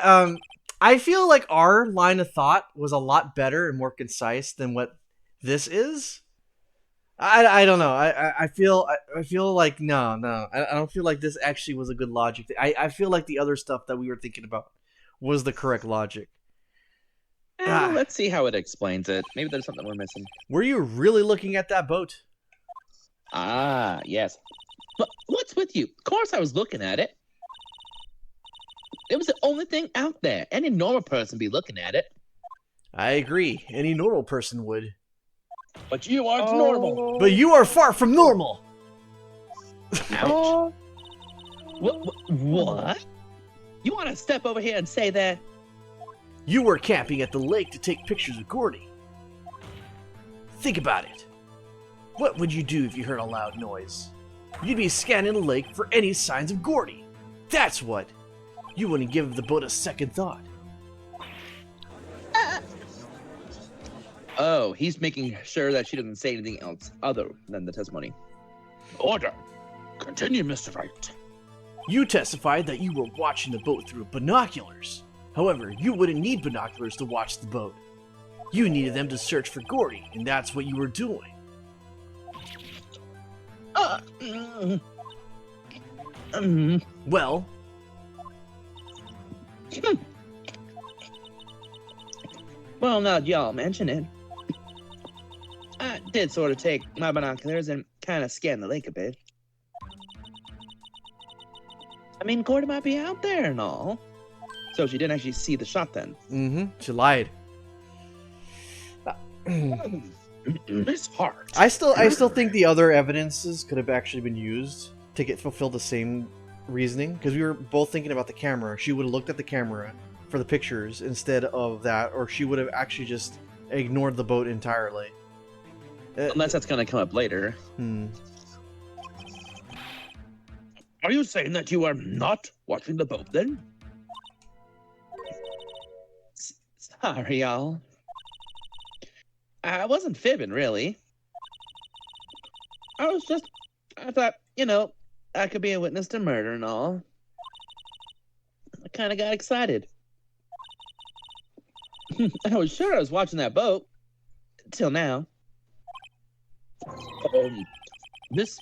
I feel like our line of thought was a lot better and more concise than what this is. I don't know. I feel like no. I don't feel like this actually was a good logic. I feel like the other stuff that we were thinking about was the correct logic. Let's see how it explains it. Maybe there's something we're missing. Were you really looking at that boat? Ah, yes. But what's with you? Of course I was looking at it. It was the only thing out there. Any normal person be looking at it. I agree. Any normal person would. But you aren't normal. But you are far from normal. Ouch. What? You want to step over here and say that? You were camping at the lake to take pictures of Gordy. Think about it. What would you do if you heard a loud noise? You'd be scanning the lake for any signs of Gordy. That's what. You wouldn't give the boat a second thought. Oh, he's making sure that she doesn't say anything else other than the testimony. Order. Continue, Mr. Wright. You testified that you were watching the boat through binoculars. However, you wouldn't need binoculars to watch the boat. You needed them to search for Gordy, and that's what you were doing. Well, Well, now that y'all mention it, I did sort of take my binoculars and kind of scan the lake a bit. I mean, Gordy might be out there and all. So she didn't actually see the shot then. she lied. Miss Hart. I still think the other evidences could have actually been used to fulfill the same reasoning, because we were both thinking about the camera. She would have looked at the camera for the pictures instead of that, or she would have actually just ignored the boat entirely. Unless that's going to come up later. Are you saying that you are not watching the boat then? Sorry, y'all. I wasn't fibbing, really. I thought, I could be a witness to murder and all. I kind of got excited. I was sure I was watching that boat. Till now. This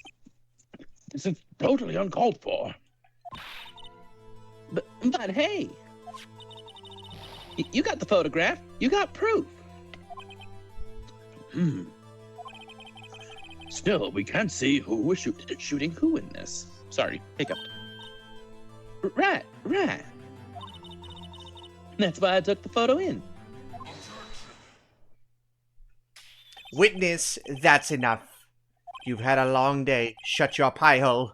is totally uncalled for. But hey, you got the photograph. You got proof. Still, we can't see who was shooting who in this. Sorry, hiccup. Right. That's why I took the photo in. Witness, that's enough. You've had a long day. Shut your pie hole.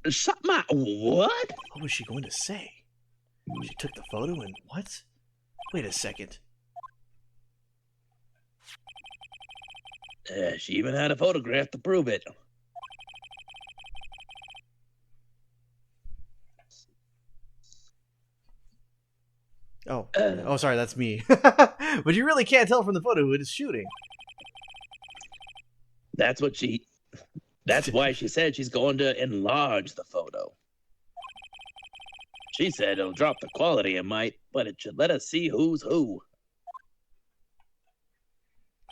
Shut my what? What was she going to say? She took the photo and what? Wait a second. She even had a photograph to prove it. Oh, sorry, that's me. But you really can't tell from the photo who it is shooting. That's why she said she's going to enlarge the photo. She said it'll drop the quality it might, but it should let us see who's who.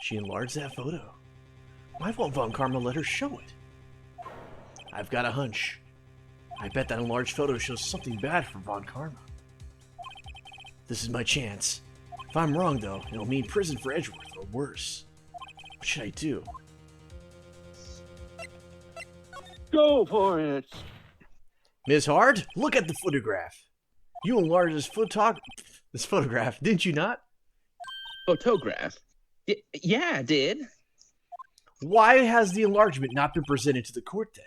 She enlarged that photo. Why won't Von Karma let her show it? I've got a hunch. I bet that enlarged photo shows something bad for Von Karma. This is my chance. If I'm wrong, though, it'll mean prison for Edgeworth or worse. What should I do? Go for it. Ms. Hart, look at the photograph. You enlarged this photograph, didn't you not? Photograph? Yeah, I did. Why has the enlargement not been presented to the court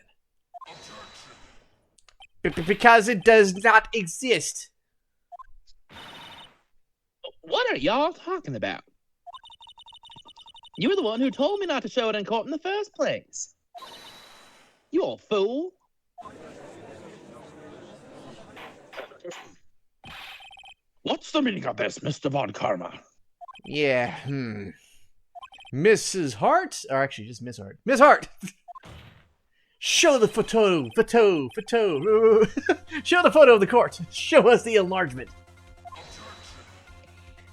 then? Because it does not exist. What are y'all talking about? You were the one who told me not to show it in court in the first place. You old fool. What's the meaning of this, Mr. Von Karma? Yeah, Mrs. Hart? Or actually, just Miss Hart. Miss Hart! Show the photo! Show the photo of the court! Show us the enlargement!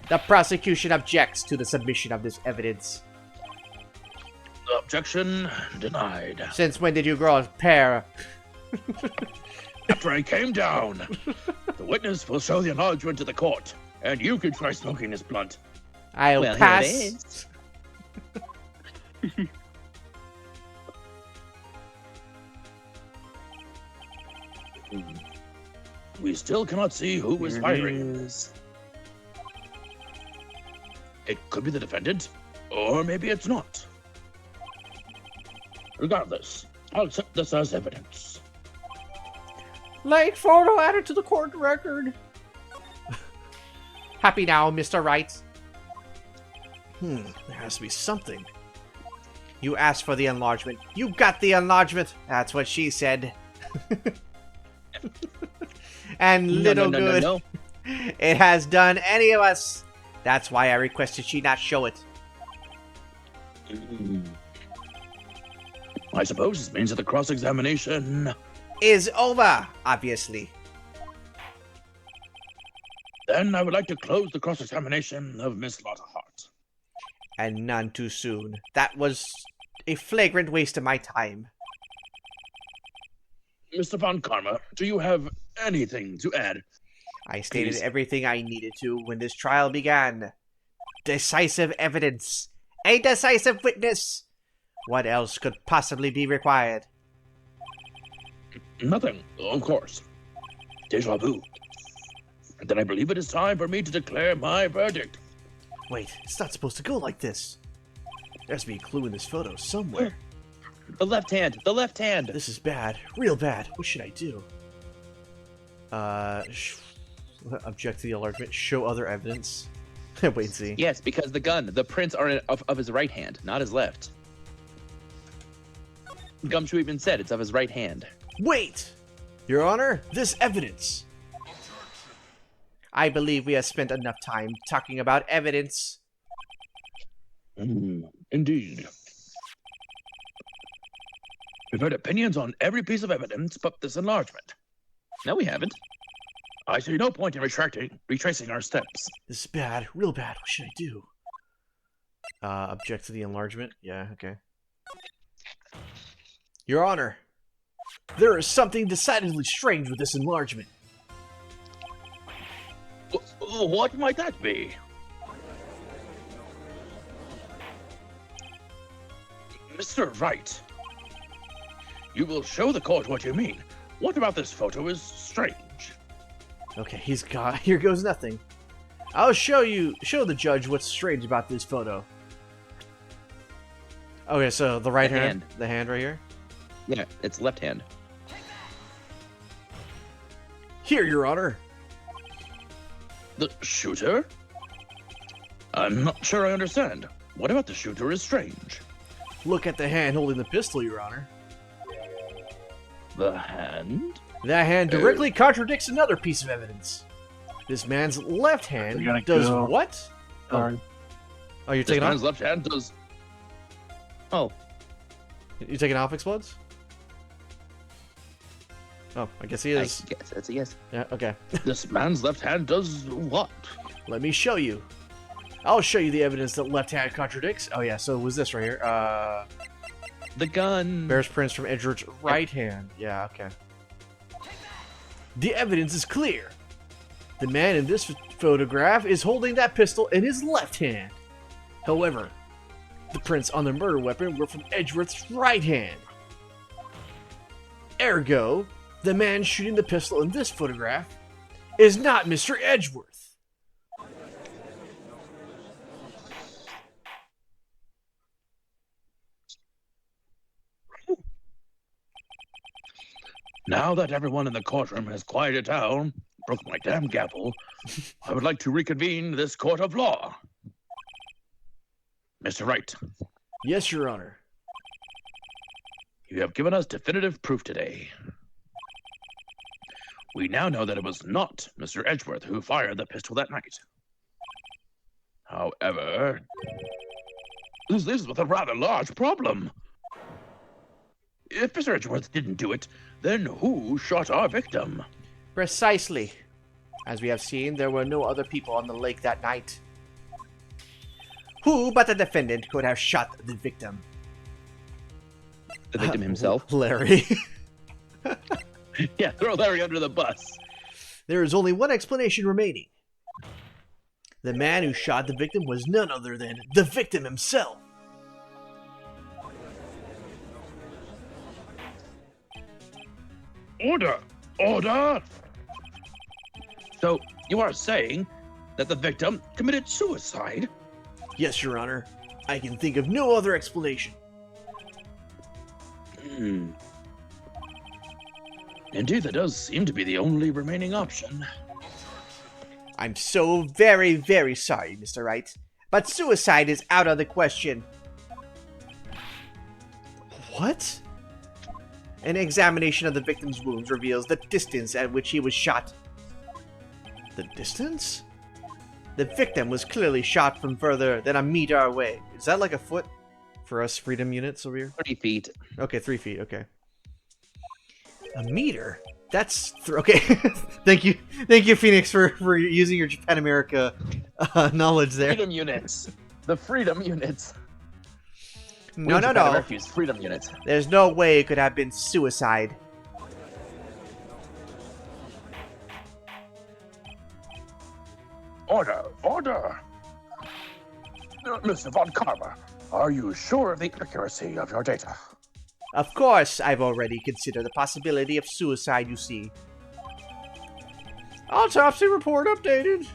The prosecution objects to the submission of this evidence. Objection denied. Since when did you grow a pair? After I came down, the witness will show the enlargement to the court, and you can try smoking this blunt. I'll Well, pass. here it is. We still cannot see who is Here it firing. is. It could be the defendant, or maybe it's not. Regardless, I'll accept this as evidence. Late photo added to the court record. Happy now, Mr. Wright? There has to be something. You asked for the enlargement. You got the enlargement. That's what she said. And little good No. it has done any of us. That's why I requested she not show it. I suppose this means that the cross-examination... Is over, obviously. Then I would like to close the cross-examination of Miss Lotta Hart. And none too soon. That was a flagrant waste of my time. Mr. Von Karma, do you have anything to add? I stated Please. everything I needed to when this trial began. Decisive evidence. A decisive witness. What else could possibly be required? Nothing, of course. Deja vu. And then I believe it is time for me to declare my verdict. Wait, it's not supposed to go like this. There has to be a clue in this photo somewhere. The left hand. The left hand. This is bad. Real bad. What should I do? Object to the enlargement. Show other evidence. Wait and see. Yes, because the gun, the prints are of his right hand, not his left. Gumshoe even said it's of his right hand. Wait! Your Honor, this evidence. I believe we have spent enough time talking about evidence. Indeed. We've heard opinions on every piece of evidence but this enlargement. No, we haven't. I see no point in retracing our steps. This is bad. Real bad. What should I do? Object to the enlargement? Yeah, okay. Your Honor, there is something decidedly strange with this enlargement. What might that be? Mr. Wright, you will show the court what you mean. What about this photo is strange? Okay, he's got. Here goes nothing. I'll show the judge what's strange about this photo. Okay, so the right hand. The hand right here? Yeah, it's left hand. Here, Your Honor. The shooter? I'm not sure I understand. What about the shooter is strange? Look at the hand holding the pistol, Your Honor. The hand? That hand directly contradicts another piece of evidence. This man's left hand We gotta does go. what? Sorry. Oh, you're This taking off? man's left hand does... Oh, You taking off, Explodes? Oh, I guess he I is. guess that's a yes. Yeah, okay. This man's left hand does what? Let me show you. I'll show you the evidence that left hand contradicts. Oh yeah, so it was this right here. The gun. Bears prints from Edward's right hand. Yeah, okay. The evidence is clear. The man in this photograph is holding that pistol in his left hand. However, the prints on the murder weapon were from Edgeworth's right hand. Ergo, the man shooting the pistol in this photograph is not Mr. Edgeworth. Now that everyone in the courtroom has quieted down, broke my damn gavel, I would like to reconvene this court of law. Mr. Wright, Yes, Your Honor. you have given us definitive proof today. We now know that it was not Mr. Edgeworth who fired the pistol that night. However, this leaves us with a rather large problem. If Mr. Edgeworth didn't do it, then who shot our victim? Precisely. As we have seen, there were no other people on the lake that night. Who but the defendant could have shot the victim? The victim himself. Larry. Yeah, throw Larry under the bus. There is only one explanation remaining. The man who shot the victim was none other than the victim himself. Order! Order! So, you are saying that the victim committed suicide? Yes, Your Honor. I can think of no other explanation. Indeed, that does seem to be the only remaining option. I'm so very, very sorry, Mr. Wright, but suicide is out of the question. What? An examination of the victim's wounds reveals the distance at which he was shot. The distance? The victim was clearly shot from further than a meter away. Is that like a foot for us freedom units over here? 30 feet. Okay, 3 feet, okay. A meter? That's... okay. Thank you, Phoenix, for using your Japan America knowledge there. Freedom units. The freedom units. No, no, no. Refuse freedom units. There's no way it could have been suicide. Order! Order! Mr. Von Karma, are you sure of the accuracy of your data? Of course, I've already considered the possibility of suicide, you see. Autopsy report updated.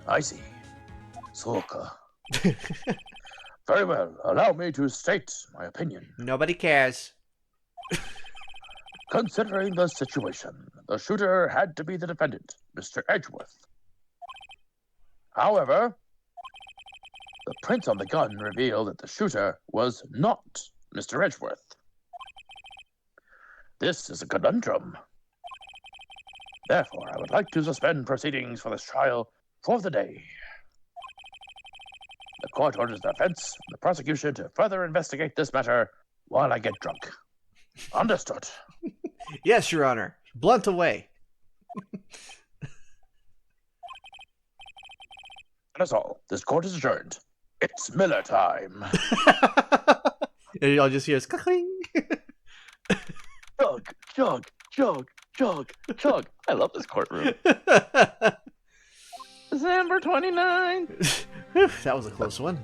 I see. Soka. Very well. Allow me to state my opinion. Nobody cares. Considering the situation, the shooter had to be the defendant, Mr. Edgeworth. However, the print on the gun revealed that the shooter was not Mr. Edgeworth. This is a conundrum. Therefore, I would like to suspend proceedings for this trial for the day. The court orders the defense and the prosecution to further investigate this matter while I get drunk. Understood. Yes, Your Honor. Blunt away. That is all. This court is adjourned. It's Miller time. And y'all just hear us cling. Chug, chug, chug, chug, chug. I love this courtroom. December 29. That was a close one.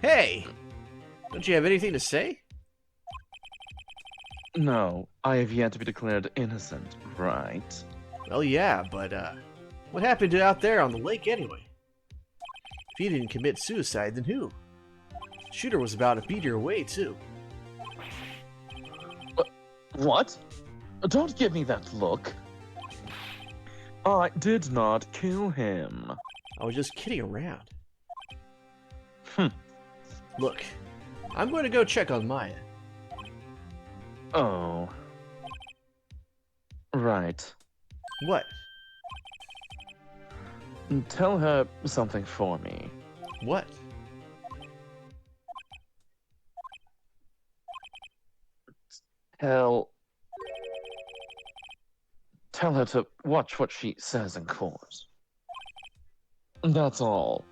Hey! Don't you have anything to say? No, I have yet to be declared innocent, right? Well, yeah, but, what happened out there on the lake anyway? If he didn't commit suicide, then who? Shooter was about a meter away, too. What? Don't give me that look. I did not kill him. I was just kidding around. Hmm. Look, I'm going to go check on Maya. Oh. Right. What? Tell her something for me. What? Tell her to watch what she says in court. That's all.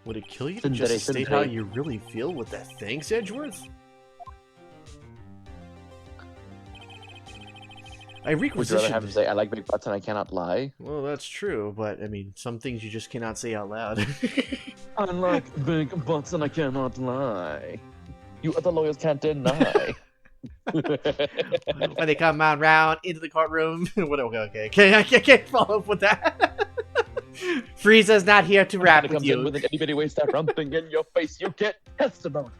Would it kill you to just state how you really feel with that thanks, Edgeworth? I Would you rather have requisitioned... to say, I like big butts and I cannot lie? Well, that's true, but, I mean, some things you just cannot say out loud. I like big butts and I cannot lie. You other lawyers can't deny. When they come on round into the courtroom... okay. I can't follow up with that. Frieza's not here to rap with comes you. in with an itty-bitty waist that something in your face, you get testimony.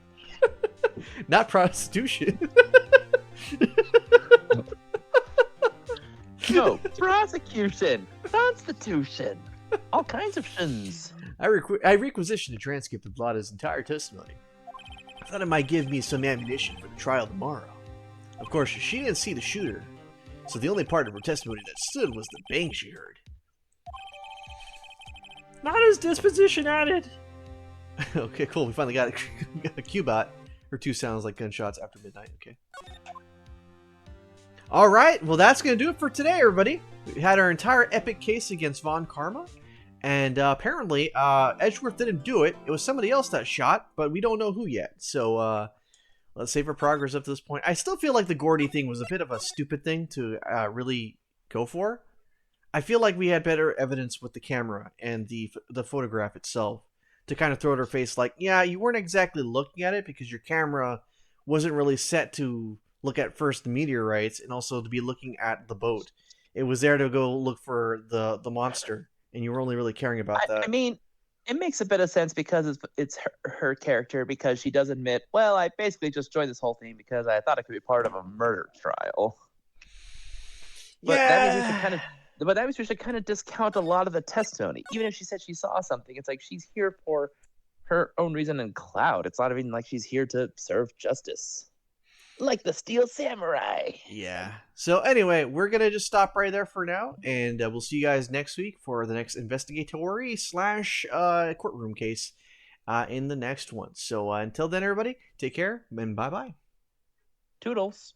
Not prostitution. No, prosecution, constitution, all kinds of shins. I requisitioned a transcript of Vlada's entire testimony. thought it might give me some ammunition for the trial tomorrow. Of course, she didn't see the shooter, so the only part of her testimony that stood was the bang she heard. Not his disposition added. Okay, cool. We finally got a Cubot. Her 2 sounds like gunshots after midnight. Okay. All right. Well, that's gonna do it for today, everybody. We had our entire epic case against Von Karma, and apparently Edgeworth didn't do it. It was somebody else that shot, but we don't know who yet. So let's save our progress up to this point. I still feel like the Gordy thing was a bit of a stupid thing to really go for. I feel like we had better evidence with the camera and the photograph itself to kind of throw at her face like, yeah, you weren't exactly looking at it because your camera wasn't really set to look at first the meteorites and also to be looking at the boat. It was there to go look for the monster, and you were only really caring about that. I mean, it makes a bit of sense because it's her character, because she does admit, well, I basically just joined this whole thing because I thought it could be part of a murder trial. But that means we should kind of discount a lot of the testimony. Even if she said she saw something, it's like she's here for her own reason and clout. It's not even like she's here to serve justice. Like the Steel Samurai. Yeah. So anyway, we're going to just stop right there for now, and we'll see you guys next week for the next investigatory / courtroom case in the next one. So until then, everybody, take care, and bye-bye. Toodles.